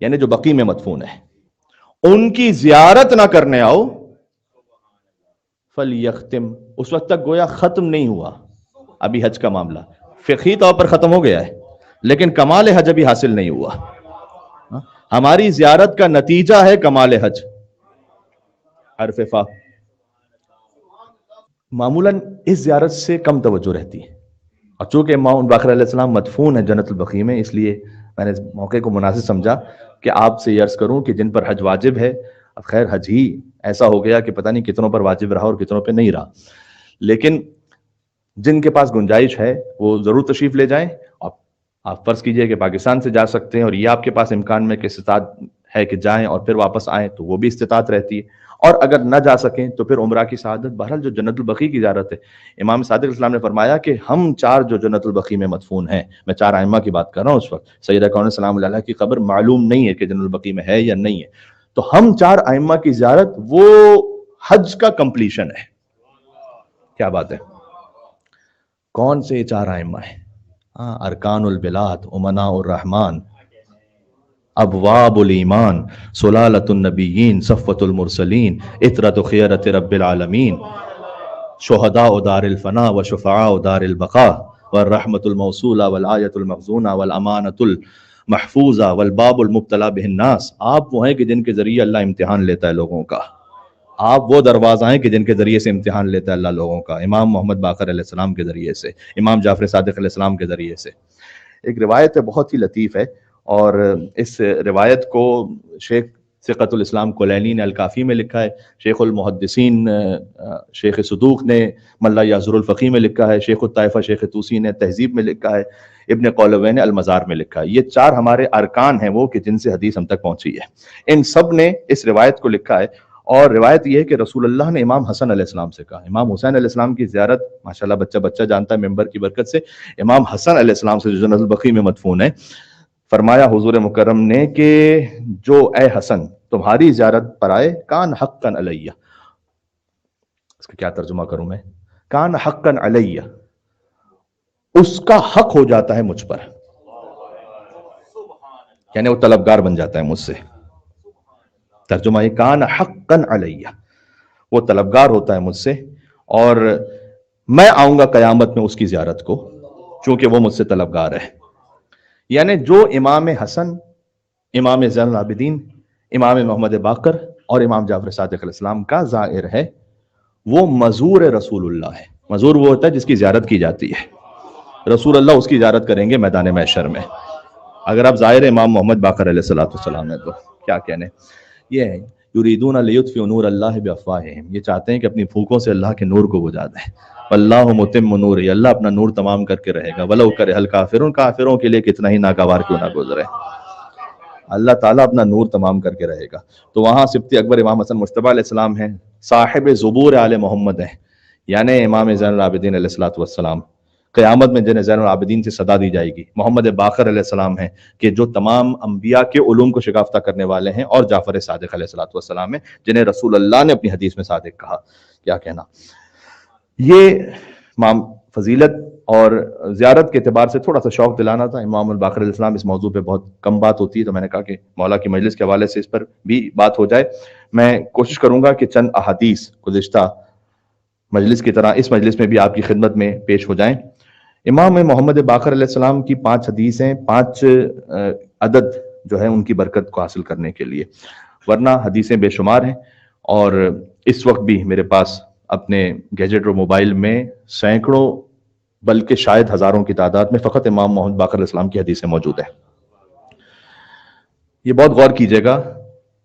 [SPEAKER 1] یعنی جو بقیع میں مدفون ہے، ان کی زیارت نہ کرنے آؤ. فلیختم، اس وقت تک گویا ختم نہیں ہوا ابھی حج کا معاملہ. فقہی طور پر ختم ہو گیا ہے لیکن کمال حج ابھی حاصل نہیں ہوا. ہماری زیارت کا نتیجہ ہے کمال حج، حرف فا. معمولاً اس زیارت سے کم توجہ رہتی ہے، اور چونکہ امام باقر علیہ السلام مدفون ہے جنت البقیع میں، اس لیے میں نے اس موقع کو مناسب سمجھا کہ آپ سے یہ عرض کروں کہ جن پر حج واجب ہے، اب خیر حج ہی ایسا ہو گیا کہ پتہ نہیں کتنوں پر واجب رہا اور کتنوں پہ نہیں رہا، لیکن جن کے پاس گنجائش ہے وہ ضرور تشریف لے جائیں. آپ فرض کیجئے کہ پاکستان سے جا سکتے ہیں اور یہ آپ کے پاس امکان میں کہ استطاعت ہے کہ جائیں اور پھر واپس آئیں تو وہ بھی استطاعت رہتی ہے. اور اگر نہ جا سکیں تو پھر عمرہ کی سعادت. بہرحال جو جنت البقیع کی زیارت ہے، امام صادق علیہ السلام نے فرمایا کہ ہم چار جو جنت البقیع میں مدفون ہیں، میں چار ائمہ کی بات کر رہا ہوں اس وقت، سیدہ کون سلام اللہ علیہ کی قبر معلوم نہیں ہے کہ جنت البقیع میں ہے یا نہیں ہے، تو ہم چار ائمہ کی زیارت وہ حج کا کمپلیشن ہے. کیا بات ہے. کون سے چار ائمہ ہیں؟ ارکان البلاد، امناء الرحمان، ابواب الایمان سلالۃ النبیین صفوۃ المرسلین اطرۃ خیرۃ رب العالمین شہداء دار الفنا و شفعاء دار البقاء والرحمۃ الموصولہ والآیۃ المخزونہ والامانۃ المحفوظہ والباب المبتلی بہ الناس. آپ وہ ہیں کہ جن کے ذریعے اللہ امتحان لیتا ہے لوگوں کا. آپ وہ دروازہ ہیں کہ جن کے ذریعے سے امتحان لیتا ہے اللہ لوگوں کا. امام محمد باقر علیہ السلام کے ذریعے سے, امام جعفر صادق علیہ السلام کے ذریعے سے. ایک روایت ہے, بہت ہی لطیف ہے, اور اس روایت کو شیخ ثقۃ الاسلام کلینی نے الکافی میں لکھا ہے, شیخ المحدثین شیخ صدوق نے ملا یعذر الفقی میں لکھا ہے, شیخ الطائفہ شیخ طوسی نے تہذیب میں لکھا ہے, ابن قولوی نے المزار میں لکھا ہے. یہ چار ہمارے ارکان ہیں وہ کہ جن سے حدیث ہم تک پہنچی ہے. ان سب نے اس روایت کو لکھا ہے, اور روایت یہ ہے کہ رسول اللہ نے امام حسن علیہ السلام سے کہا. امام حسین علیہ السلام کی زیارت ماشاءاللہ بچہ بچہ جانتا ہے ممبر کی برکت سے. امام حسن علیہ السلام سے جو جنت البقیع میں مدفون ہے, فرمایا حضور مکرم نے کہ جو اے حسن تمہاری زیارت پر آئے, کان حقا علیہ, اس کا کیا ترجمہ کروں میں, کان حقا علیہ, اس کا حق ہو جاتا ہے مجھ پر, یعنی وہ طلبگار بن جاتا ہے مجھ سے. ترجمہ یہ, کان حقا علیہ, وہ طلبگار ہوتا ہے مجھ سے, اور میں آؤں گا قیامت میں اس کی زیارت کو, چونکہ وہ مجھ سے طلبگار ہے. یعنی جو امام حسن, امام زین العابدین, امام محمد باقر اور امام جعفر صادق علیہ السلام کا زائر ہے, وہ مزور رسول اللہ ہے. مزور وہ ہوتا ہے جس کی زیارت کی جاتی ہے. رسول اللہ اس کی زیارت کریں گے میدان محشر میں. اگر آپ زائر امام محمد باقر علیہ السلام ہیں تو کیا کہنے. یہ ہے یریدون لیطفئوا نور اللہ بافواہہم, یہ چاہتے ہیں کہ اپنی پھونکوں سے اللہ کے نور کو بجھا دیں. واللہ متم نورہ, اللہ اپنا نور تمام کر کے رہے گا. ولو کرہ الکافرون, کافروں کے لیے کتنا ہی ناگوار کیوں نہ گزرے, اللہ تعالیٰ اپنا نور تمام کر کے رہے گا. تو وہاں سبط اکبر امام حسن مجتبیٰ علیہ السلام ہیں, صاحب زبور آل محمد ہیں, یعنی امام زین العابدین علیہ السلام. قیامت میں جنہیں زین العابدین سے صدا دی جائے گی. محمد باقر علیہ السلام ہیں کہ جو تمام انبیاء کے علوم کو شگافتہ کرنے والے ہیں, اور جعفر صادق علیہ السلام ہیں جنہیں رسول اللہ نے اپنی حدیث میں صادق کہا. کیا کہنا. یہ فضیلت اور زیارت کے اعتبار سے تھوڑا سا شوق دلانا تھا. امام الباقر علیہ السلام, اس موضوع پہ بہت کم بات ہوتی ہے, تو میں نے کہا کہ مولا کی مجلس کے حوالے سے اس پر بھی بات ہو جائے. میں کوشش کروں گا کہ چند احادیث گزشتہ مجلس کی طرح اس مجلس میں بھی آپ کی خدمت میں پیش ہو جائیں. امام محمد باقر علیہ السلام کی 5 حدیثیں, 5 عدد جو ہے ان کی برکت کو حاصل کرنے کے لیے, ورنہ حدیثیں بے شمار ہیں. اور اس وقت بھی میرے پاس اپنے گیجٹ اور موبائل میں سینکڑوں بلکہ شاید ہزاروں کی تعداد میں فقط امام محمد باقر علیہ السلام کی حدیثیں موجود ہیں. یہ بہت غور کیجئے گا.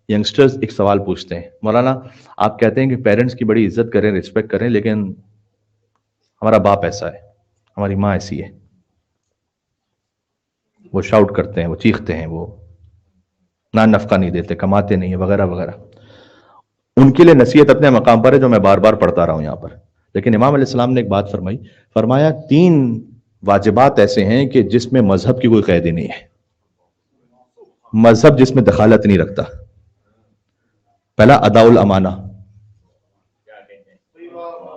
[SPEAKER 1] ینگسٹرز ایک سوال پوچھتے ہیں, مولانا آپ کہتے ہیں کہ پیرنٹس کی بڑی عزت کریں, رسپیکٹ کریں, لیکن ہمارا باپ ایسا ہے, ہماری ماں ایسی ہے, وہ شاؤٹ کرتے ہیں, وہ چیختے ہیں, وہ نفقہ نہیں دیتے, کماتے نہیں ہیں, وغیرہ وغیرہ. ان کے لیے نصیحت اپنے مقام پر ہے جو میں بار بار پڑھتا رہا ہوں یہاں پر. لیکن امام علیہ السلام نے ایک بات فرمایا 3 واجبات ایسے ہیں کہ جس میں مذہب کی کوئی قید ہی نہیں ہے, مذہب جس میں دخالت نہیں رکھتا. پہلا اداء الامانہ,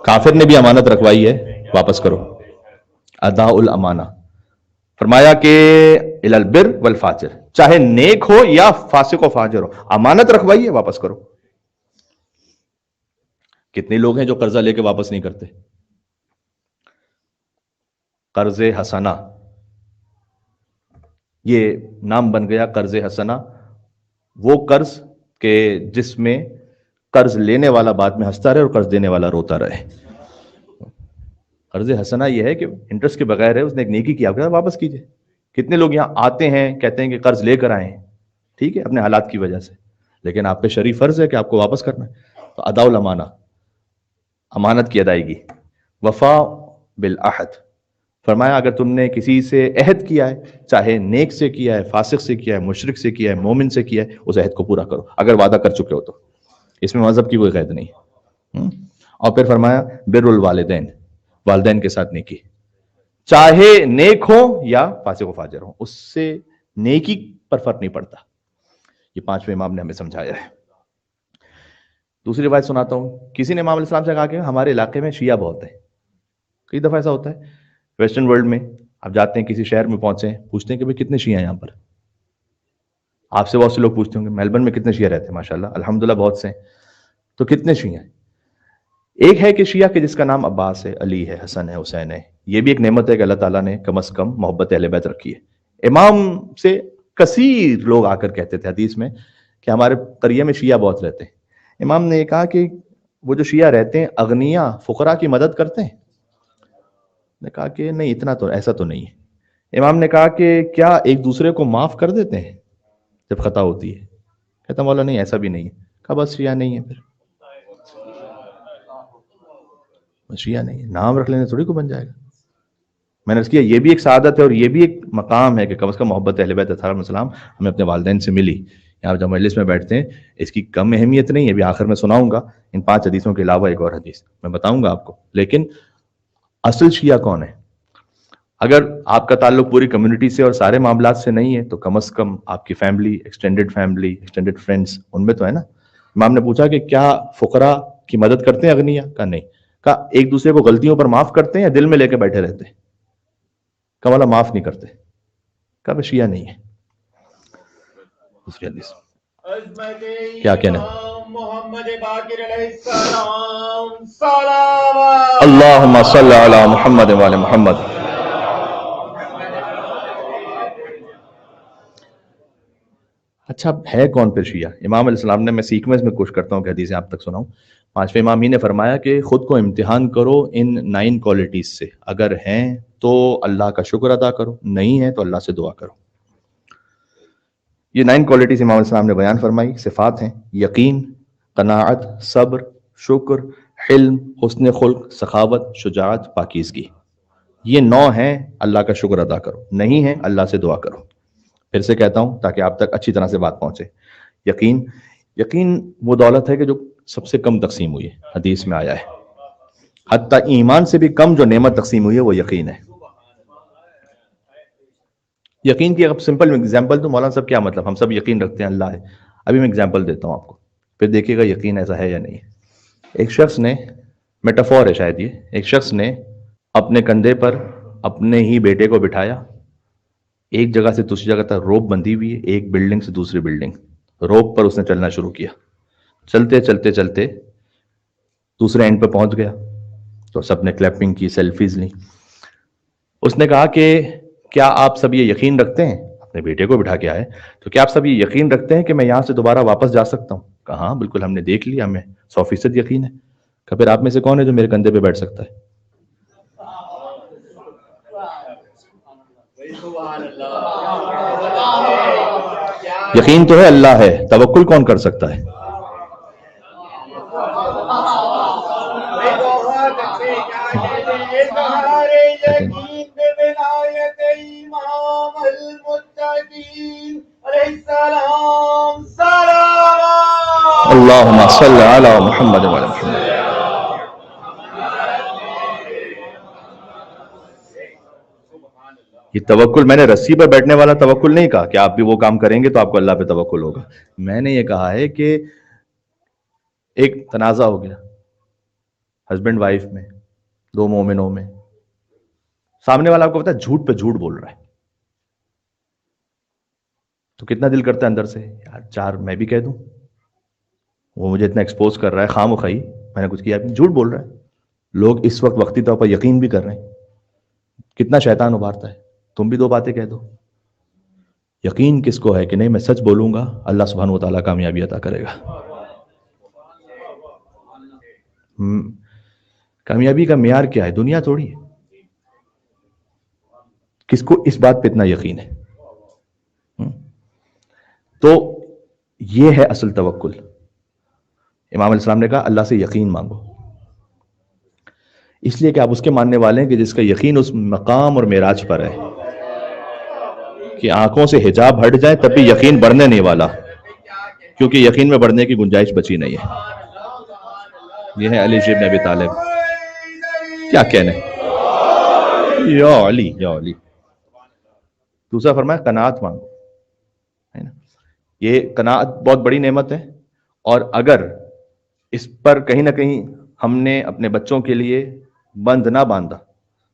[SPEAKER 1] کافر نے بھی امانت رکھوائی ہے, واپس کرو. اداء الامانہ, فرمایا کہ الی البر والفاجر, چاہے نیک ہو یا فاسق و فاجر ہو, امانت رکھوائی ہے, واپس کرو. کتنے لوگ ہیں جو قرضہ لے کے واپس نہیں کرتے. قرض حسنہ, یہ نام بن گیا قرض حسنہ. وہ قرض کہ جس میں قرض لینے والا بعد میں ہنستا رہے اور قرض دینے والا روتا رہے. قرض حسنہ یہ ہے کہ انٹرسٹ کے بغیر ہے, اس نے ایک نیکی کیا, واپس کیجئے. کتنے لوگ یہاں آتے ہیں کہتے ہیں کہ قرض لے کر آئے ہیں, ٹھیک ہے, اپنے حالات کی وجہ سے, لیکن آپ پہ شرعی فرض ہے کہ آپ کو واپس کرنا ہے. تو اداء الامانہ, امانت کی ادائیگی. وفا بالعہد, فرمایا اگر تم نے کسی سے عہد کیا ہے, چاہے نیک سے کیا ہے, فاسق سے کیا ہے, مشرک سے کیا ہے, مومن سے کیا ہے, اس عہد کو پورا کرو اگر وعدہ کر چکے ہو تو. اس میں مذہب کی کوئی قید نہیں. اور پھر فرمایا بر الوالدین, والدین کے ساتھ نیکی, چاہے نیک ہو یا فاسق و فاجر ہو, اس سے نیکی پر فرق نہیں پڑتا. یہ 5ویں امام نے ہمیں سمجھایا ہے. دوسری روایت سناتا ہوں. کسی نے امام علیہ السلام سے کہا کہ ہمارے علاقے میں شیعہ بہت ہیں. کئی دفعہ ایسا ہوتا ہے ویسٹرن ورلڈ میں, آپ جاتے ہیں کسی شہر میں پہنچے ہیں, پوچھتے ہیں کہ بھئی کتنے شیعہ ہیں یہاں پر, آپ سے بہت سے لوگ پوچھتے ہوں گے میلبرن میں کتنے شیعہ رہتے ہیں؟ ماشاءاللہ الحمدللہ بہت سے ہیں. تو کتنے شیعہ ہیں؟ ایک ہے کہ شیعہ کہ جس کا نام عباس ہے، علی ہے، حسن ہے، حسین ہے. یہ بھی ایک نعمت ہے کہ اللہ تعالیٰ نے کم از کم محبت اہل بیت رکھی ہے. امام سے کثیر لوگ آ کر کہتے تھے حدیث میں کہ ہمارے قریے میں شیعہ بہت رہتے ہیں. امام نے یہ کہا کہ وہ جو شیعہ رہتے ہیں اغنیا فقراء کی مدد کرتے ہیں؟ نے کہا کہ نہیں، اتنا تو ایسا تو نہیں ہے. امام نے کہا کہ کیا ایک دوسرے کو معاف کر دیتے ہیں جب خطا ہوتی ہے؟ کہتا مولا نہیں، ایسا بھی نہیں ہے. کہا بس شیعہ نہیں ہے. پھر شیعہ نہیں ہے، نام رکھ لینے تھوڑی کو بن جائے گا. میں نے اس کیا یہ بھی ایک سعادت ہے اور یہ بھی ایک مقام ہے کہ کم از کم محبت اہل بیت علیہ السلام ہمیں اپنے والدین سے ملی. یہاں جب مجلس میں بیٹھتے ہیں اس کی کم اہمیت نہیں ہے. ابھی آخر میں سناؤں گا ان 5 حدیثوں کے علاوہ ایک اور حدیث میں بتاؤں گا آپ کو. لیکن اصل شیعہ کون ہے؟ اگر آپ کا تعلق پوری کمیونٹی سے اور سارے معاملات سے نہیں ہے تو کم از کم آپ کی فیملی، ایکسٹینڈڈ فرینڈز ان میں تو ہے نا. امام نے پوچھا کہ کیا فقراء کی مدد کرتے ہیں اغنیا؟ کہا نہیں. کہا ایک دوسرے کو غلطیوں پر معاف کرتے ہیں یا دل میں لے کے بیٹھے رہتے ہیں؟ کہا والا معاف نہیں کرتے. کہا بس شیعہ نہیں ہے. دوسری حدیث کیا کہنا؟ محمد باقر علیہ السلام صلوات اللہم صلی علی محمد وعلی محمد. اچھا ہے کون پھر شیعہ؟ امام علیہ السلام نے، میں سیکوینس میں کوشش کرتا ہوں کہ حدیثیں آپ تک سناؤں. 5ویں امام ہی نے فرمایا کہ خود کو امتحان کرو ان 9 کوالٹیز سے. اگر ہیں تو اللہ کا شکر ادا کرو، نہیں ہے تو اللہ سے دعا کرو. یہ 9 کوالٹیز امام علیہ السلام نے بیان فرمائی، صفات ہیں: یقین، قناعت، صبر، شکر، حلم، حسن خلق، سخاوت، شجاعت، پاکیزگی. یہ 9 ہیں، اللہ کا شکر ادا کرو. نہیں ہے اللہ سے دعا کرو. پھر سے کہتا ہوں تاکہ آپ تک اچھی طرح سے بات پہنچے. یقین وہ دولت ہے کہ جو سب سے کم تقسیم ہوئی ہے. حدیث میں آیا ہے حتیٰ ایمان سے بھی کم جو نعمت تقسیم ہوئی ہے وہ یقین ہے. یقین کی اب سمپل اگزامپل تو مولانا صاحب کیا مطلب، ہم سب یقین رکھتے ہیں اللہ ہے. ابھی میں اگزامپل دیتا ہوں آپ کو، پھر دیکھیے گا یقین ایسا ہے یا نہیں. ایک شخص نے، میٹافور ہے شاید یہ، ایک شخص نے اپنے کندھے پر اپنے ہی بیٹے کو بٹھایا. ایک جگہ سے دوسری جگہ تک روپ بندھی ہوئی ہے، ایک بلڈنگ سے دوسری بلڈنگ. روپ پر اس نے چلنا شروع کیا. چلتے چلتے چلتے دوسرے اینڈ پہ پہنچ گیا تو سب نے کلیپنگ کی، سیلفیز لی. اس نے کہا کہ کیا آپ سب یہ یقین رکھتے ہیں، اپنے بیٹے کو بٹھا کے آئے، تو کیا آپ سب یہ یقین رکھتے ہیں کہ میں یہاں سے دوبارہ واپس جا سکتا ہوں؟ کہا ہاں بالکل، ہم نے دیکھ لیا، ہمیں 100% یقین ہے. کہ پھر آپ میں سے کون ہے جو میرے کندھے پہ بیٹھ سکتا ہے؟ یقین تو ہے اللہ ہے، توکل کون کر سکتا ہے؟ اللہم صلی علی محمد وعلی محمد. یہ توکل میں نے رسی پر بیٹھنے والا توکل نہیں کہا کہ آپ بھی وہ کام کریں گے تو آپ کو اللہ پہ توکل ہوگا. میں نے یہ کہا ہے کہ ایک تنازع ہو گیا ہسبینڈ وائف میں، 2 مومنوں میں، سامنے والا آپ کو پتا ہے جھوٹ پہ جھوٹ بول رہا ہے، تو کتنا دل کرتا ہے اندر سے یار 4 میں بھی کہہ دوں، وہ مجھے اتنا ایکسپوز کر رہا ہے، خام خواہی میں نے کچھ کیا، جھوٹ بول رہا ہے. لوگ اس وقت وقتی طور پر یقین بھی کر رہے ہیں. کتنا شیطان ابھارتا ہے، تم بھی 2 باتیں کہہ دو. یقین کس کو ہے کہ نہیں میں سچ بولوں گا اللہ سبحانہ و تعالیٰ کامیابی عطا کرے گا. کامیابی کا معیار کیا ہے؟ دنیا تھوڑی ہے. کس کو اس بات پہ اتنا یقین ہے؟ تو یہ ہے اصل توکل. امام علیہ السلام نے کہا اللہ سے یقین مانگو، اس لیے کہ آپ اس کے ماننے والے ہیں کہ جس کا یقین اس مقام اور معراج پر ہے کہ آنکھوں سے حجاب ہٹ جائے تب بھی یقین بڑھنے نہیں والا، کیونکہ یقین میں بڑھنے کی گنجائش بچی نہیں ہے. یہ ہے علی بن ابی طالب. کیا کہنے یا علی یا علی. دوسرا فرمایا قناعت مانگو، ہے نا. یہ قناعت بہت بڑی نعمت ہے، اور اگر اس پر کہیں نہ کہیں ہم نے اپنے بچوں کے لیے بند نہ باندھا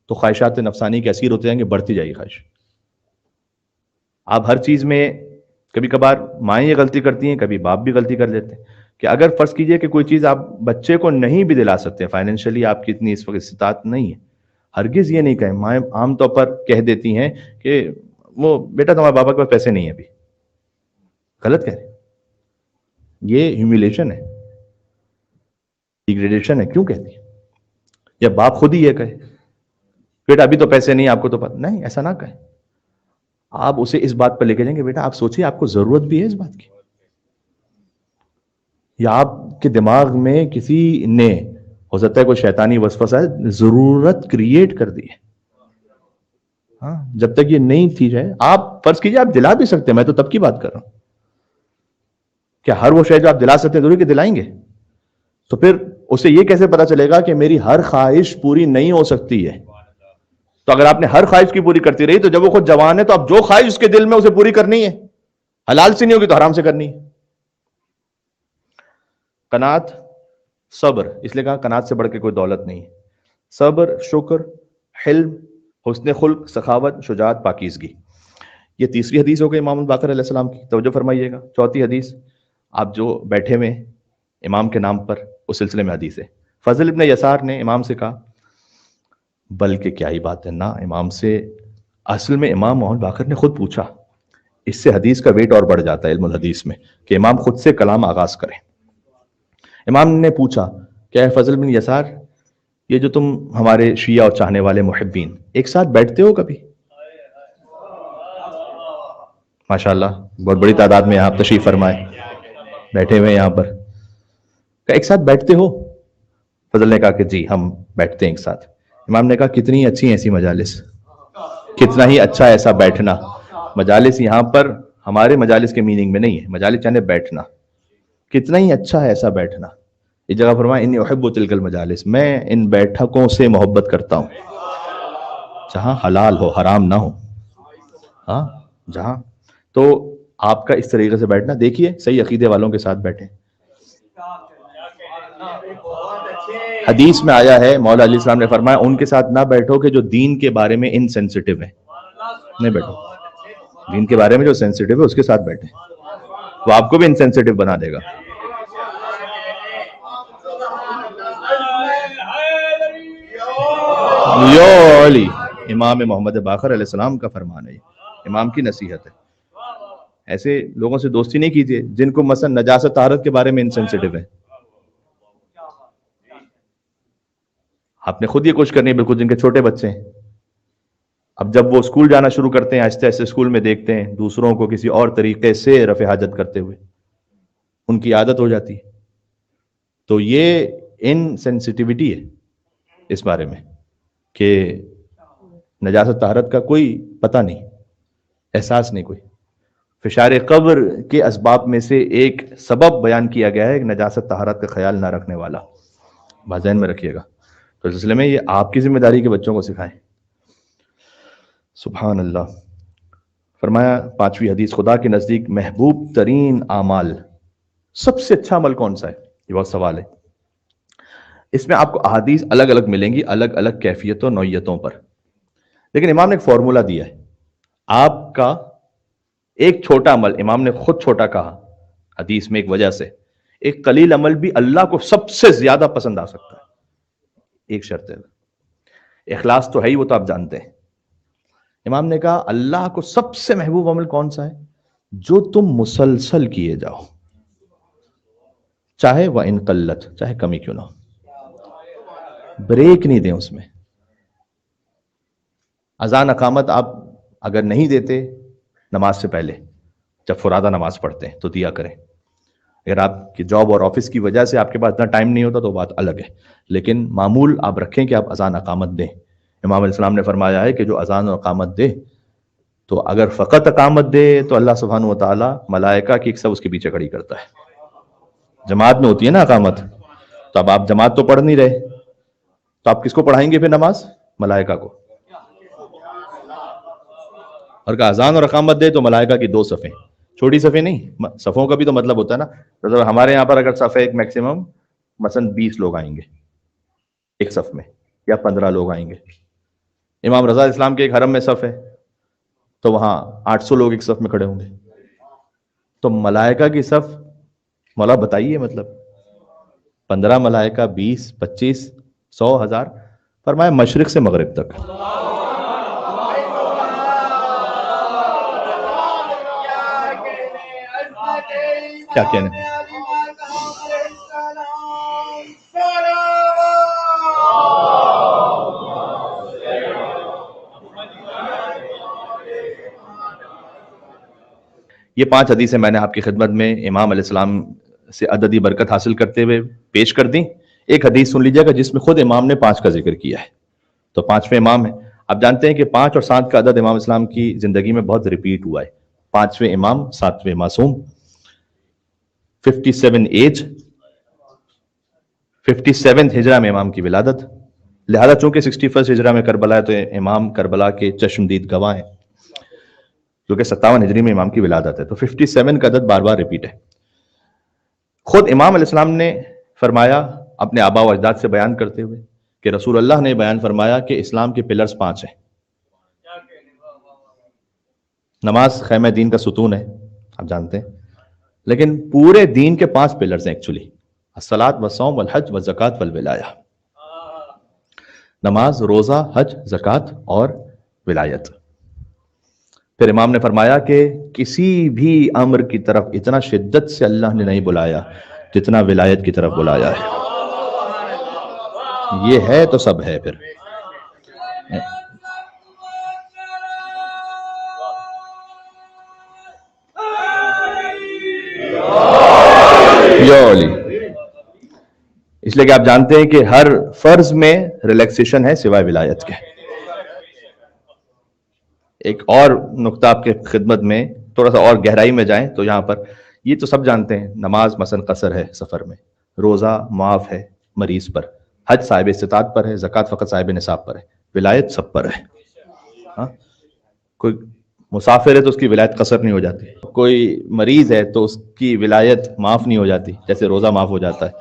[SPEAKER 1] تو خواہشات نفسانی کے اسیر ہوتے جائیں گے، بڑھتی جائے گی خواہش. آپ ہر چیز میں کبھی کبھار مائیں یہ غلطی کرتی ہیں، کبھی باپ بھی غلطی کر لیتے ہیں کہ اگر فرض کیجئے کہ کوئی چیز آپ بچے کو نہیں بھی دلا سکتے، فائنینشلی آپ کی اتنی اس وقت استطاعت نہیں ہے، ہرگز یہ نہیں کہیں. مائیں عام طور پر کہہ دیتی ہیں کہ وہ بیٹا تمہارے بابا کے پاس پیسے نہیں ہیں ابھی. غلط کہہ رہے ہیں. یہ ہیومیلیشن ہے، ڈیگریڈیشن ہے. کیوں کہتی ہے؟ یا باپ خود ہی یہ کہے بیٹا ابھی تو پیسے نہیں، آپ کو تو پتہ نہیں. ایسا نہ کہیں. آپ اسے اس بات پر لے کے جائیں گے بیٹا آپ سوچیے آپ کو ضرورت بھی ہے اس بات کی، یا آپ کے دماغ میں کسی نے ہو سکتا ہے کوئی شیطانی وسوسہ ہے ضرورت کریٹ کر دی ہے. ہاں جب تک یہ نہیں تھی جائے آپ فرض کیجئے آپ دلا بھی سکتے ہیں. میں تو تب کی بات کر رہا ہوں. کیا ہر وہ شے جو آپ دلا سکتے ہیں ضروری کہ دلائیں گے؟ تو پھر اسے یہ کیسے پتا چلے گا کہ میری ہر خواہش پوری نہیں ہو سکتی ہے؟ تو اگر آپ نے ہر خواہش کی پوری کرتی رہی تو جب وہ خود جوان ہے تو اب جو خواہش اس کے دل میں اسے پوری کرنی ہے. حلال سے نہیں ہوگی تو حرام سے کرنی ہے. قناعت، صبر، اس لیے کہا قناعت سے بڑھ کے کوئی دولت نہیں ہے. صبر، شکر، حلم، حسن خلق، سخاوت، شجاعت، پاکیزگی. یہ تیسری حدیث ہو گئی امام الباقر علیہ السلام کی. توجہ فرمائیے گا. چوتھی حدیث آپ جو بیٹھے ہوئے امام کے نام پر اس سلسلے میں حدیث ہے. فضل ابن یسار نے امام سے کہا بلکہ کیا ہی بات ہے نا امام سے، اصل میں امام محمد باقر نے خود پوچھا. اس سے حدیث کا ویٹ اور بڑھ جاتا ہے علم الحدیث میں کہ امام خود سے کلام آغاز کریں. امام نے پوچھا کیا ہے فضل بن یسار، یہ جو تم ہمارے شیعہ اور چاہنے والے محبین ایک ساتھ بیٹھتے ہو کبھی؟ ماشاءاللہ بہت بڑی تعداد میں یہاں تشریف فرمائے بیٹھے ہوئے یہاں پر. کہ ایک ساتھ بیٹھتے ہو؟ فضل نے کہا کہ جی ہم بیٹھتے ہیں ایک ساتھ. امام نے کہا کتنی اچھی ہیں ایسی مجالس، کتنا ہی اچھا ایسا بیٹھنا. مجالس یہاں پر ہمارے مجالس کے میننگ میں نہیں ہے، مجالس یعنی بیٹھنا. کتنا ہی اچھا ہے ایسا بیٹھنا. یہ جگہ فرمایا انی احب تلک المجالس، میں ان بیٹھکوں سے محبت کرتا ہوں جہاں حلال ہو حرام نہ ہو. ہاں جہاں تو آپ کا اس طریقے سے بیٹھنا دیکھیے صحیح عقیدے والوں کے ساتھ بیٹھیں. حدیث میں آیا ہے مولا علیہ السلام نے فرمایا ان کے ساتھ نہ بیٹھو کہ جو دین کے بارے میں انسینسٹیو ہے. نہیں بیٹھو. دین کے بارے میں جو سینسٹیو ہے اس کے ساتھ بیٹھیں، وہ آپ کو بھی انسینسٹیو بنا دے گا. یو علی امام محمد باقر علیہ السلام کا فرمان ہے، امام کی نصیحت ہے. ایسے لوگوں سے دوستی نہیں کیجیے جن کو مثلا نجاست طہارت کے بارے میں انسینسٹیو ہے. آپ نے خود یہ کوشش کرنی ہے بالکل جن کے چھوٹے بچے ہیں. اب جب وہ اسکول جانا شروع کرتے ہیں آہستہ آہستہ اسکول میں دیکھتے ہیں دوسروں کو کسی اور طریقے سے رفع حاجت کرتے ہوئے، ان کی عادت ہو جاتی ہے. تو یہ انسینسٹیوٹی ہے اس بارے میں کہ نجاست طہارت کا کوئی پتہ نہیں، احساس نہیں کوئی. فشار قبر کے اسباب میں سے ایک سبب بیان کیا گیا ہے کہ نجاست طہارت کا خیال نہ رکھنے والا. بات ذہن میں رکھیے گا. تو اس سلسلے میں یہ آپ کی ذمہ داری کے بچوں کو سکھائیں. سبحان اللہ. فرمایا پانچویں حدیث خدا کے نزدیک محبوب ترین اعمال، سب سے اچھا عمل کون سا ہے؟ یہ بہت سوال ہے. اس میں آپ کو احادیث الگ الگ ملیں گی الگ الگ کیفیتوں نوعیتوں پر، لیکن امام نے ایک فارمولا دیا ہے. آپ کا ایک چھوٹا عمل، امام نے خود چھوٹا کہا حدیث میں ایک وجہ سے، ایک قلیل عمل بھی اللہ کو سب سے زیادہ پسند آ سکتا ہے. ایک شرط ہے، اخلاص تو ہے ہی وہ تو آپ جانتے ہیں. امام نے کہا اللہ کو سب سے محبوب عمل کون سا ہے؟ جو تم مسلسل کیے جاؤ، چاہے وہ ان قلت، چاہے کمی کیوں نہ ہو، بریک نہیں دیں اس میں. اذان اقامت آپ اگر نہیں دیتے نماز سے پہلے جب فرادہ نماز پڑھتے ہیں تو دیا کریں. اگر آپ کی جاب اور آفس کی وجہ سے آپ کے پاس اتنا ٹائم نہیں ہوتا تو بات الگ ہے، لیکن معمول آپ رکھیں کہ آپ اذان اقامت دیں. امام علیہ السلام نے فرمایا ہے کہ جو اذان و اقامت دے تو اگر فقط اقامت دے تو اللہ سبحانہ و تعالی ملائکہ کی ایک سب اس کے پیچھے کھڑی کرتا ہے. جماعت میں ہوتی ہے نا اقامت، تو اب آپ جماعت تو پڑھ نہیں رہے تو آپ کس کو پڑھائیں گے پھر نماز؟ ملائکہ کو. اور کہ اذان اور اقامت دے تو ملائکہ کی 2 صفیں، چھوٹی صفیں نہیں، صفوں کا بھی تو مطلب ہوتا ہے نا. مطلب ہمارے یہاں پر اگر صف ایک میکسیمم مثلا 20 لوگ آئیں گے ایک صف میں یا 15 لوگ آئیں گے. امام رضا اسلام کے ایک حرم میں صف ہے تو وہاں 800 لوگ ایک صف میں کھڑے ہوں گے. تو ملائکہ کی صف مولا بتائیے، مطلب 15 ملائکہ، 20، 25، 100، 1000، فرمایا مشرق سے مغرب تک. کیا کہنے، یہ 5 حدیثیں میں نے آپ کی خدمت میں امام علیہ السلام سے عددی برکت حاصل کرتے ہوئے پیش کر دیں. ایک حدیث سن لیجیے گا جس میں خود امام نے 5 کا ذکر کیا ہے. تو 5ویں امام ہے. آپ جانتے ہیں کہ 5 اور 7 کا عدد امام اسلام کی زندگی میں بہت ریپیٹ ہوا ہے. 5ویں امام، 7ویں معصوم، 57 ایج، 57 ہجرہ میں امام کی ولادت. لہذا چونکہ 61 ہجرہ میں کربلا ہے تو امام کربلا کے چشمدید گواہ ہیں، کیونکہ 57 ہجری میں امام کی ولادت ہے. تو 57 کا عدد بار بار ریپیٹ ہے. خود امام علیہ السلام نے فرمایا اپنے آبا و اجداد سے بیان کرتے ہوئے کہ رسول اللہ نے بیان فرمایا کہ اسلام کے پلرز 5 ہیں. نماز خیمہ دین کا ستون ہے، آپ جانتے ہیں، لیکن پورے دین کے 5 پلرز ہیں ایکچولی: الصلاۃ والصوم والحج والزکوٰۃ والولایہ. نماز، روزہ، حج، زکوٰۃ اور ولایت. پھر امام نے فرمایا کہ کسی بھی امر کی طرف اتنا شدت سے اللہ نے نہیں بلایا جتنا ولایت کی طرف بلایا ہے. یہ ہے تو سب ہے. پھر اس لیے کہ آپ جانتے ہیں کہ ہر فرض میں ریلیکسیشن ہے سوائے ولایت کے. ایک اور نقطہ آپ کے خدمت میں، تھوڑا سا اور گہرائی میں جائیں تو یہاں پر یہ تو سب جانتے ہیں، نماز مثلا قصر ہے سفر میں، روزہ معاف ہے مریض پر، حج صاحب استطاعت پر ہے، زکوٰۃ فقط صاحب نصاب پر ہے، ولایت سب پر ہے. ہاں، کوئی مسافر ہے تو اس کی ولایت قصر نہیں ہو جاتی، کوئی مریض ہے تو اس کی ولایت معاف نہیں ہو جاتی جیسے روزہ معاف ہو جاتا ہے.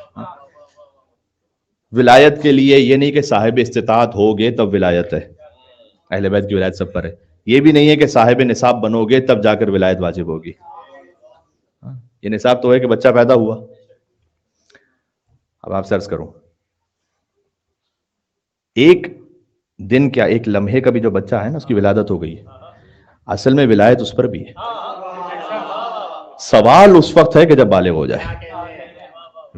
[SPEAKER 1] ولایت کے لیے یہ نہیں کہ صاحب استطاعت ہوگے تب ولایت ہے، اہل بیت کی ولایت سب پر ہے. یہ بھی نہیں ہے کہ صاحب نصاب بنو گے تب جا کر ولایت واجب ہوگی. یہ نصاب تو ہے کہ بچہ پیدا ہوا. اب آپ سرچ کرو، ایک دن کیا ایک لمحے کا بھی جو بچہ ہے نا اس کی ولادت ہو گئی ہے. اصل میں ولایت اس پر بھی ہے. سوال اس وقت ہے کہ جب بالغ ہو جائے.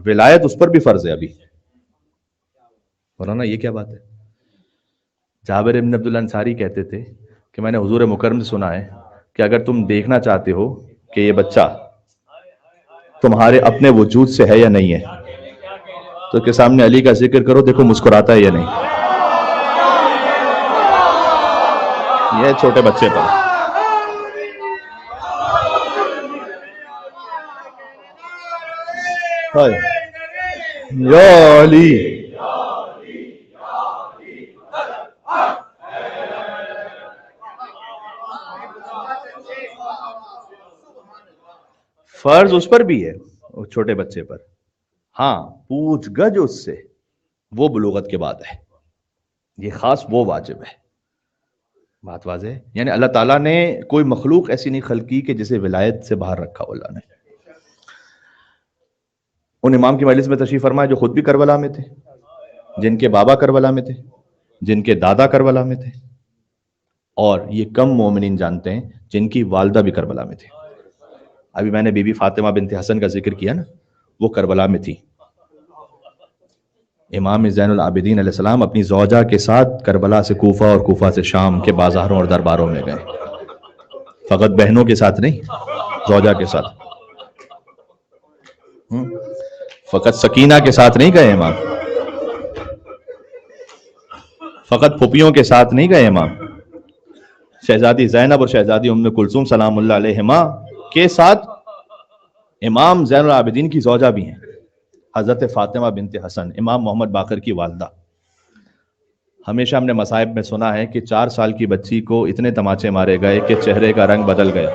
[SPEAKER 1] ولایت اس پر بھی فرض ہے ابھی. مولانا یہ کیا بات ہے؟ جابر ابن عبداللہ انصاری کہتے تھے کہ میں نے حضور مکرم سے سنا ہے کہ اگر تم دیکھنا چاہتے ہو کہ یہ بچہ تمہارے اپنے وجود سے ہے یا نہیں ہے تو کے سامنے علی کا ذکر کرو، دیکھو مسکراتا ہے یا نہیں. یہ چھوٹے بچے پر یا علی. فرض اس پر بھی ہے چھوٹے بچے پر، ہاں پوچھ گچھ اس سے وہ بلوغت کے بعد ہے. یہ خاص وہ واجب ہے. بات واضح ہے. یعنی اللہ تعالیٰ نے کوئی مخلوق ایسی نہیں خلقی کہ جسے ولایت سے باہر رکھا اللہ نے. ان امام کی مجلس میں تشریف فرمائے جو خود بھی کربلا میں تھے، جن کے بابا کربلا میں تھے، جن کے دادا کربلا میں تھے، اور یہ کم مومنین جانتے ہیں جن کی والدہ بھی کربلا میں تھی. ابھی میں نے بی بی فاطمہ بنت حسن کا ذکر کیا نا، وہ کربلا میں تھی. امام زین العابدین علیہ السلام اپنی زوجہ کے ساتھ کربلا سے کوفہ اور کوفہ سے شام کے بازاروں اور درباروں میں گئے. فقط بہنوں کے ساتھ نہیں، زوجہ کے ساتھ. فقط سکینہ کے ساتھ نہیں گئے امام، فقط پھوپھیوں کے ساتھ نہیں گئے امام، شہزادی زینب اور شہزادی ام کلثوم سلام اللہ علیہما کے ساتھ امام زین العابدین کی زوجہ بھی ہیں، حضرت فاطمہ بنت حسن، امام محمد باقر کی والدہ. ہمیشہ ہم نے مصائب میں سنا ہے کہ 4 سال کی بچی کو اتنے تماچے مارے گئے کہ چہرے کا رنگ بدل گیا.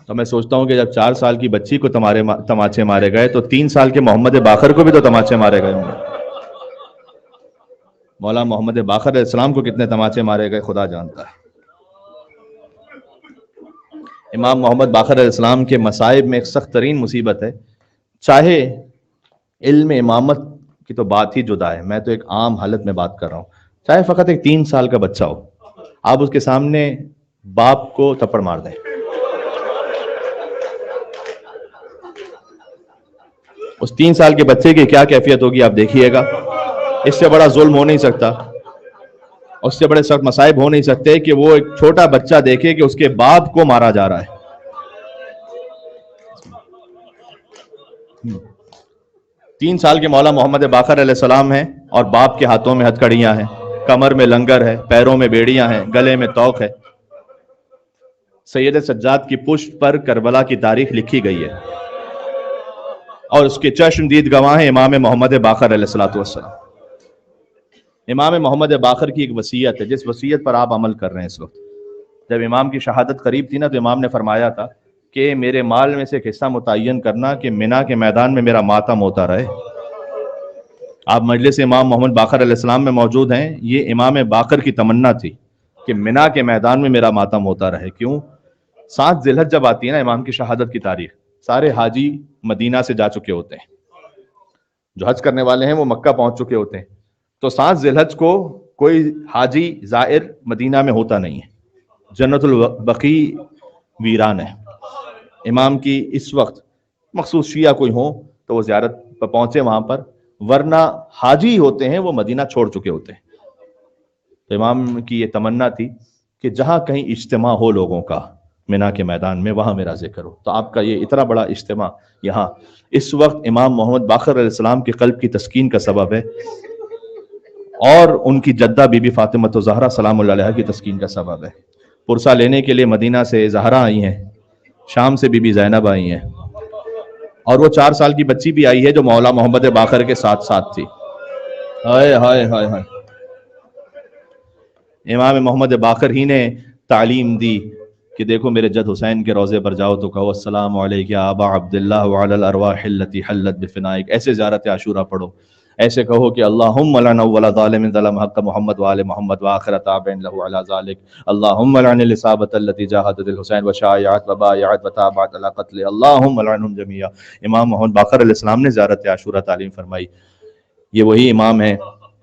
[SPEAKER 1] تو میں سوچتا ہوں کہ جب 4 سال کی بچی کو تماچے مارے گئے تو 3 سال کے محمد باقر کو بھی تو تماچے مارے گئے ہوں گے. مولا محمد باقر علیہ السلام کو کتنے تماچے مارے گئے خدا جانتا ہے. امام محمد باقر علیہ السلام کے مصائب میں ایک سخت ترین مصیبت ہے، چاہے علم امامت کی تو بات ہی جدا ہے، میں تو ایک عام حالت میں بات کر رہا ہوں، چاہے فقط ایک 3 سال کا بچہ ہو، آپ اس کے سامنے باپ کو تھپڑ مار دیں، اس 3 سال کے بچے کی کیا کیفیت ہوگی آپ دیکھیے گا۔ اس سے بڑا ظلم ہو نہیں سکتا، اس سے بڑے سخت مصائب ہو نہیں سکتے کہ وہ ایک چھوٹا بچہ دیکھے کہ اس کے باپ کو مارا جا رہا ہے۔ 3 سال کے مولا محمد باقر علیہ السلام ہیں اور باپ کے ہاتھوں میں ہتھ کڑیاں ہیں، کمر میں لنگر ہے، پیروں میں بیڑیاں ہیں، گلے میں توق ہے۔ سید سجاد کی پشت پر کربلا کی تاریخ لکھی گئی ہے اور اس کے چشم دید گواہ ہیں امام محمد باقر علیہ السلام۔ امام محمد باقر کی ایک وصیت ہے جس وصیت پر آپ عمل کر رہے ہیں اس وقت۔ جب امام کی شہادت قریب تھی نا تو امام نے فرمایا تھا کہ میرے مال میں سے ایک حصہ متعین کرنا کہ منا کے میدان میں میرا ماتم ہوتا رہے۔ آپ مجلس امام محمد باقر علیہ السلام میں موجود ہیں، یہ امام باقر کی تمنا تھی کہ منا کے میدان میں میرا ماتم ہوتا رہے۔ کیوں؟ 7 ذی الحجہ جب آتی ہے نا امام کی شہادت کی تاریخ، سارے حاجی مدینہ سے جا چکے ہوتے ہیں، جو حج کرنے والے ہیں وہ مکہ پہنچ چکے ہوتے ہیں، تو 7 ذی الحجہ کو کوئی حاجی زائر مدینہ میں ہوتا نہیں ہے، جنت البقیع ویران ہے۔ امام کی اس وقت مخصوص شیعہ کوئی ہوں تو وہ زیارت پر پہنچے وہاں پر، ورنہ حاجی ہوتے ہیں وہ مدینہ چھوڑ چکے ہوتے ہیں۔ تو امام کی یہ تمنا تھی کہ جہاں کہیں اجتماع ہو لوگوں کا منا کے میدان میں، وہاں میرا ذکر ہو۔ تو آپ کا یہ اتنا بڑا اجتماع یہاں اس وقت امام محمد باقر علیہ السلام کے قلب کی تسکین کا سبب ہے، اور ان کی جدہ بی بی فاطمہ الزہرا سلام اللہ علیہا کی تسکین کا سبب ہے۔ پرسہ لینے کے لیے مدینہ سے زہرا آئی ہیں، شام سے بی بی زینب آئی ہیں، اور وہ 4 سال کی بچی بھی آئی ہے جو مولا محمد باقر کے ساتھ ساتھ تھی۔ ہائے ہائے ہائے ہائے، امام محمد باقر ہی نے تعلیم دی کہ دیکھو میرے جد حسین کے روضے پر جاؤ تو کہو السلام علیک یا ابا عبداللہ وعلی الارواح التي حلت بفنائک، ایسے زیارت عاشورہ پڑھو، ایسے کہو کہ اللہم لعن اول ظالم ظلم حق محمد وآل محمد وآخر تابع له علی ذلک، اللہم لعن الاصابۃ التي جاہدت الحسین وشایعت وبایعت وتابعت علی قتل، اللہم لعنهم جميعا۔ امام محمد باقر علیہ السلام نے زیارت عاشورہ تعلیم فرمائی۔ یہ وہی امام ہیں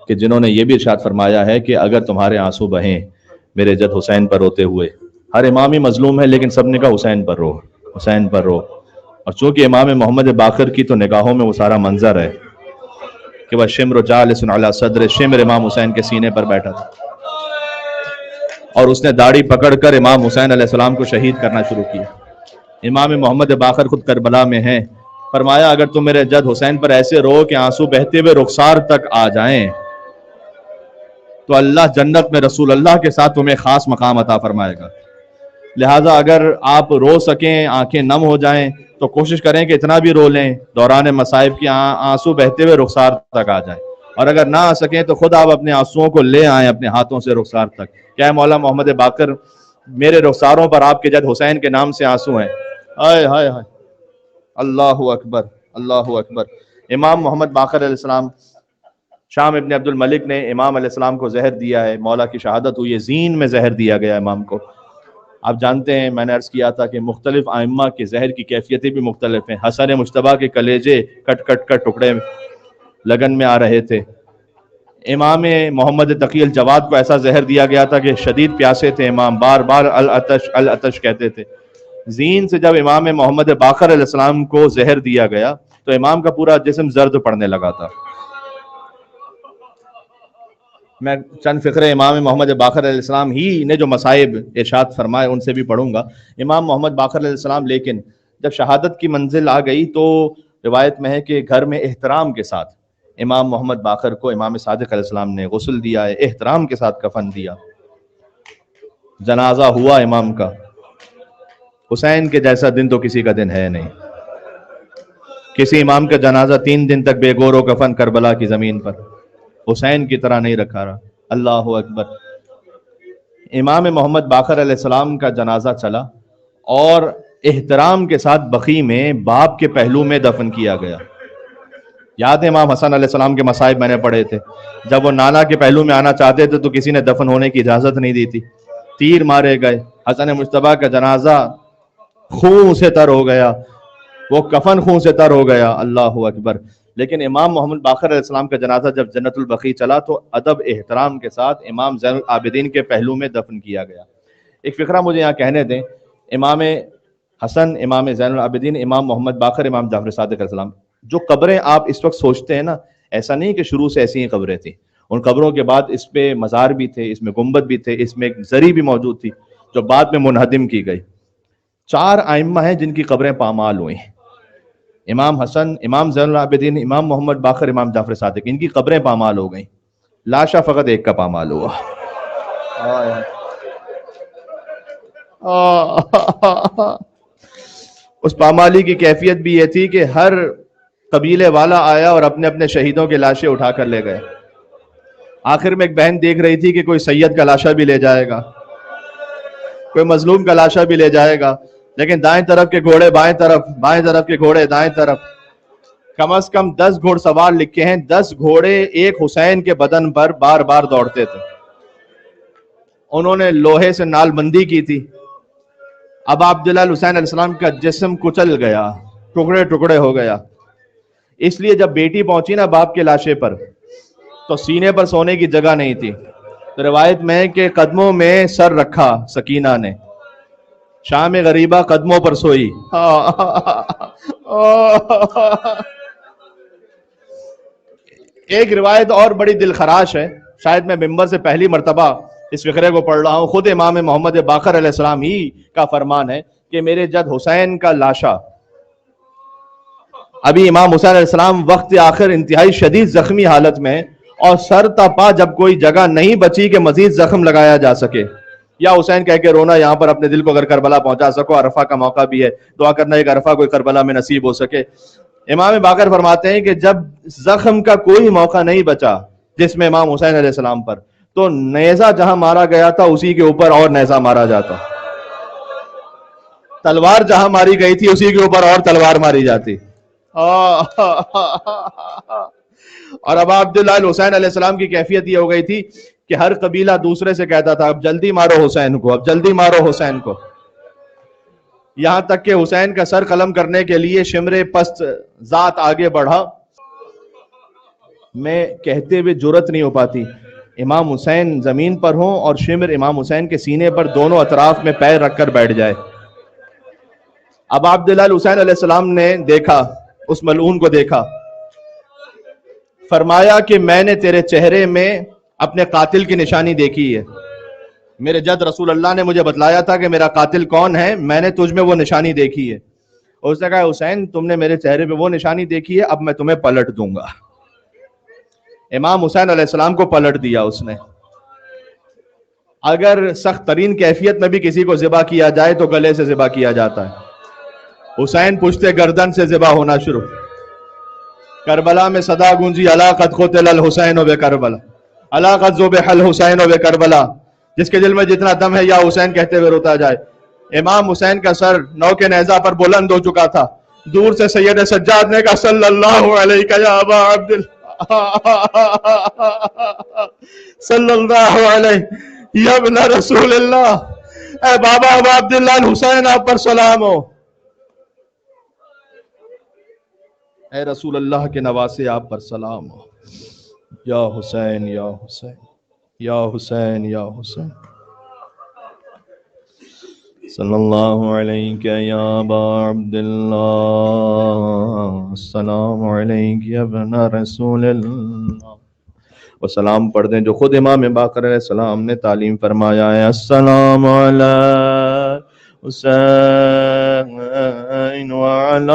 [SPEAKER 1] کہ جنہوں نے یہ بھی ارشاد فرمایا ہے کہ اگر تمہارے آنسو بہیں میرے جد حسین پر روتے ہوئے، ہر امام ہی مظلوم ہے لیکن سب نے کہا حسین پر رو، حسین پر رو، اور چونکہ امام محمد باقر کی تو نگاہوں میں وہ سارا منظر ہے کہ وہ شمر جالس علی صدر، شمر امام حسین کے سینے پر بیٹھا تھا اور اس نے داڑھی پکڑ کر امام حسین علیہ السلام کو شہید کرنا شروع کیا۔ امام محمد باقر خود کربلا میں ہیں، فرمایا اگر تم میرے جد حسین پر ایسے رو کہ آنسو بہتے ہوئے رخسار تک آ جائیں تو اللہ جنت میں رسول اللہ کے ساتھ تمہیں خاص مقام عطا فرمائے گا۔ لہٰذا اگر آپ رو سکیں، آنکھیں نم ہو جائیں تو کوشش کریں کہ اتنا بھی رو لیں دوران مصائب کی آنسو بہتے ہوئے رخسار تک آ جائیں، اور اگر نہ آ سکیں تو خود آپ اپنے آنسوؤں کو لے آئیں اپنے ہاتھوں سے رخسار تک۔ کیا مولا محمد باقر میرے رخساروں پر آپ کے جد حسین کے نام سے آنسو ہیں۔ ہائے ہائے ہائے، اللہ اکبر اللہ اکبر۔ امام محمد باقر علیہ السلام، شام ابن عبد الملک نے امام علیہ السلام کو زہر دیا ہے، مولا کی شہادت ہوئی ہے، زین میں زہر دیا گیا امام کو۔ آپ جانتے ہیں میں نے عرض کیا تھا کہ مختلف ائمہ کے زہر کی کیفیتیں بھی مختلف ہیں۔ حسن مجتبیٰ کے کلیجے کٹ کٹ کر ٹکڑے لگن میں آ رہے تھے، امام محمد تقی الجواد کو ایسا زہر دیا گیا تھا کہ شدید پیاسے تھے امام، بار بار العطش العطش کہتے تھے۔ زین سے جب امام محمد باقر علیہ السلام کو زہر دیا گیا تو امام کا پورا جسم زرد پڑنے لگا تھا۔ میں چند فقرے امام محمد باقر علیہ السلام ہی نے جو مصائب ارشاد فرمائے ان سے بھی پڑھوں گا۔ امام محمد باقر علیہ السلام لیکن جب شہادت کی منزل آ گئی تو روایت میں ہے کہ گھر میں احترام کے ساتھ امام محمد باقر کو امام صادق علیہ السلام نے غسل دیا ہے، احترام کے ساتھ کفن دیا، جنازہ ہوا امام کا۔ حسین کے جیسا دن تو کسی کا دن ہے نہیں، کسی امام کا جنازہ 3 دن تک بے گور و کفن کربلا کی زمین پر حسین کی طرح نہیں رکھا رہا۔ اللہ اکبر۔ امام محمد باقر علیہ السلام کا جنازہ چلا اور احترام کے ساتھ بقیع میں باپ کے پہلو میں دفن کیا گیا۔ یاد ہے امام حسن علیہ السلام کے مصائب میں نے پڑھے تھے، جب وہ نانا کے پہلو میں آنا چاہتے تھے تو کسی نے دفن ہونے کی اجازت نہیں دی تھی، تیر مارے گئے۔ حسن مجتبیٰ کا جنازہ خون سے تر ہو گیا، وہ کفن خون سے تر ہو گیا، اللہ اکبر. لیکن امام محمد باقر علیہ السلام کا جنازہ جب جنت البقیع چلا تو ادب احترام کے ساتھ امام زین العابدین کے پہلو میں دفن کیا گیا. ایک فقرہ مجھے یہاں کہنے دیں. امام حسن، امام زین العابدین، امام محمد باقر، امام جعفر صادق علیہ السلام، جو قبریں آپ اس وقت سوچتے ہیں نا، ایسا نہیں کہ شروع سے ایسی ہی قبریں تھیں. ان قبروں کے بعد اس پہ مزار بھی تھے، اس میں گنبد بھی تھے، اس میں ایک زری بھی موجود تھی جو بعد میں منہدم کی گئی. 4 ائمہ ہیں جن کی قبریں پامال ہوئی: امام حسن، امام زین العابدین، امام محمد باقر، امام جعفر صادق. ان کی قبریں پامال ہو گئیں، لاشا فقط ایک کا پامال ہوا. اس پامالی کی کیفیت بھی یہ تھی کہ ہر قبیلے والا آیا اور اپنے اپنے شہیدوں کے لاشیں اٹھا کر لے گئے. آخر میں ایک بہن دیکھ رہی تھی کہ کوئی سید کا لاشا بھی لے جائے گا، کوئی مظلوم کا لاشا بھی لے جائے گا، لیکن دائیں طرف کے گھوڑے بائیں طرف، بائیں طرف کے گھوڑے دائیں طرف. کم از کم 10 گھوڑ سوار لکھے ہیں، 10 گھوڑے ایک حسین کے بدن پر بار بار دوڑتے تھے. انہوں نے لوہے سے نال بندی کی تھی. اب عبداللہ حسین علیہ السلام کا جسم کچل گیا، ٹکڑے ٹکڑے ہو گیا. اس لیے جب بیٹی پہنچی نا باپ کے لاشے پر تو سینے پر سونے کی جگہ نہیں تھی. روایت میں کہ قدموں میں سر رکھا سکینہ نے، شام غریبہ قدموں پر سوئی. ایک روایت اور بڑی دل خراش ہے، شاید میں ممبر سے پہلی مرتبہ اس فقرے کو پڑھ رہا ہوں. خود امام محمد باقر علیہ السلام ہی کا فرمان ہے کہ میرے جد حسین کا لاشا، ابھی امام حسین علیہ السلام وقت آخر انتہائی شدید زخمی حالت میں، اور سر تا پا جب کوئی جگہ نہیں بچی کہ مزید زخم لگایا جا سکے، یا حسین کہہ کے رونا یہاں پر اپنے دل کو اگر کربلا پہنچا سکو. عرفہ کا موقع بھی ہے، دعا کرنا ایک عرفہ کوئی کربلا میں نصیب ہو سکے. امام باقر فرماتے ہیں کہ جب زخم کا کوئی موقع نہیں بچا جس میں امام حسین علیہ السلام پر، تو نیزہ جہاں مارا گیا تھا اسی کے اوپر اور نیزہ مارا جاتا، تلوار جہاں ماری گئی تھی اسی کے اوپر اور تلوار ماری جاتی. اور اب عبداللہ حسین علیہ السلام کی کیفیت یہ ہو گئی تھی کہ ہر قبیلہ دوسرے سے کہتا تھا اب جلدی مارو حسین کو، اب جلدی مارو حسین کو. یہاں تک کہ حسین کا سر قلم کرنے کے لیے شمر پست ذات آگے بڑھا. میں کہتے ہوئے جرت نہیں ہو پاتی، امام حسین زمین پر ہوں اور شمر امام حسین کے سینے پر دونوں اطراف میں پیر رکھ کر بیٹھ جائے. اب عبداللہ حسین علیہ السلام نے دیکھا، اس ملعون کو دیکھا، فرمایا کہ میں نے تیرے چہرے میں اپنے قاتل کی نشانی دیکھی ہے. میرے جد رسول اللہ نے مجھے بتلایا تھا کہ میرا قاتل کون ہے، میں نے تجھ میں وہ نشانی دیکھی ہے. اور اس نے کہا حسین تم نے میرے چہرے پہ وہ نشانی دیکھی ہے، اب میں تمہیں پلٹ دوں گا. امام حسین علیہ السلام کو پلٹ دیا اس نے. اگر سخت ترین کیفیت میں بھی کسی کو ذبح کیا جائے تو گلے سے ذبح کیا جاتا ہے. حسین پشتے گردن سے ذبح ہونا شروع. کربلا میں صدا گونجی الا قد قتل الحسین بکربلا، الا قد ذبح الحسین بکربلا. جس کے دل میں جتنا دم ہے یا حسین کہتے ہوئے روتا جائے. امام حسین کا سر نو کے نیزہ پر بلند ہو چکا تھا. دور سے سید سجاد نے کہا صلی اللہ علیہ یا ابا عبد صلی اللہ علیہ یا ابن رسول اللہ، اے بابا ابا عبداللہ الحسین آپ پر سلام ہو، اے رسول اللہ کے نواسے آپ پر سلام ہو. یا حسین یا حسین یا حسین یا حسین صلی اللہ علیہ یا ابا عبداللہ السلام علیک یا ابن رسول اللہ. وہ سلام پڑھ دیں جو خود امام باقر علیہ السلام نے تعلیم فرمایا ہے. السلام علی حسین وعلی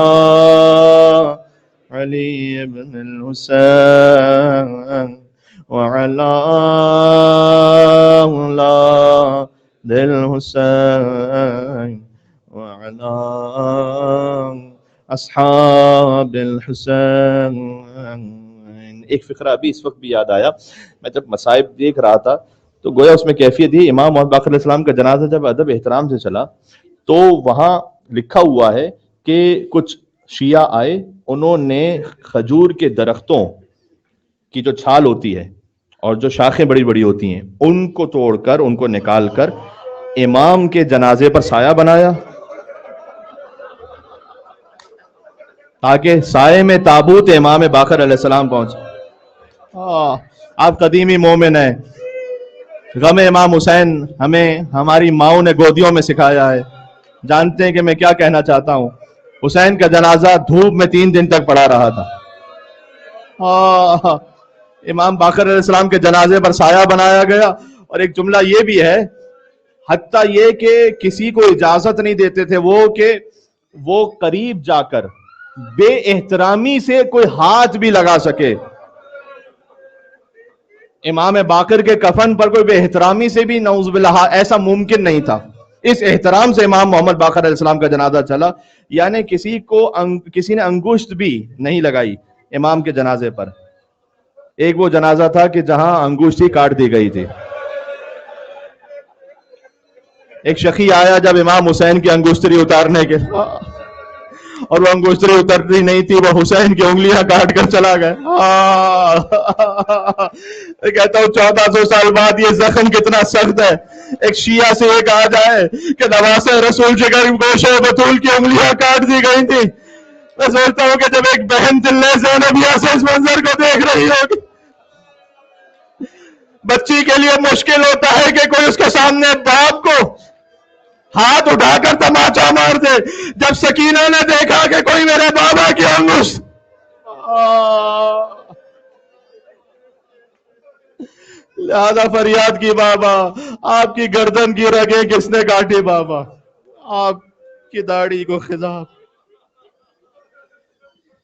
[SPEAKER 1] علی ابن الحسین وعلی اولاد الحسین وعلی اصحاب الحسین. ایک فقرہ ابھی اس وقت بھی یاد آیا، میں جب مصائب دیکھ رہا تھا تو گویا اس میں کیفیت ہی امام محمد باقر علیہ السلام کا جنازہ جب ادب احترام سے چلا تو وہاں لکھا ہوا ہے کہ کچھ شیعہ آئے، انہوں نے کھجور کے درختوں کی جو چھال ہوتی ہے اور جو شاخیں بڑی بڑی ہوتی ہیں ان کو توڑ کر، ان کو نکال کر امام کے جنازے پر سایہ بنایا تاکہ سائے میں تابوت امام باقر علیہ السلام پہنچے۔ آپ قدیمی مومن ہیں۔ غم امام حسین ہمیں ہماری ماؤں نے گودیوں میں سکھایا ہے، جانتے ہیں کہ میں کیا کہنا چاہتا ہوں۔ حسین کا جنازہ دھوپ میں 3 دن تک پڑا رہا تھا۔ امام باقر علیہ السلام کے جنازے پر سایہ بنایا گیا، اور ایک جملہ یہ بھی ہے، حتیٰ یہ کہ کسی کو اجازت نہیں دیتے تھے وہ کہ وہ قریب جا کر بے احترامی سے کوئی ہاتھ بھی لگا سکے۔ امام باقر کے کفن پر کوئی بے احترامی سے بھی نعوذ باللہ ایسا ممکن نہیں تھا۔ اس احترام سے امام محمد باقر علیہ السلام کا جنازہ چلا، یعنی کسی نے انگشت بھی نہیں لگائی امام کے جنازے پر۔ ایک وہ جنازہ تھا کہ جہاں انگشتی کاٹ دی گئی تھی۔ ایک شخی آیا جب امام حسین کی انگشتری اتارنے کے، اور وہ انگشتری اترتی نہیں تھی، وہ حسین کی انگلیاں کاٹ کر چلا گیا۔ کہتا ہوں 1400 سال بعد یہ زخم کتنا سخت ہے۔ ایک شیعہ سے یہ کہا جائے کہ نواسہ رسول جگر گوشہ بطول کی انگلیاں کاٹ دی گئی تھی، میں سوچتا ہوں کہ جب ایک بہن دلے زینبیہ سے اس منظر کو دیکھ رہی ہوگی، بچی کے لیے مشکل ہوتا ہے کہ کوئی اس کے سامنے باپ کو ہاتھ اٹھا کر تماچا مار دے۔ جب سکینہ نے دیکھا کہ کوئی میرے بابا کی انگشت، لہذا فریاد کی، بابا آپ کی گردن کی رگیں کس نے کاٹی؟ بابا آپ کی داڑھی کو خضاب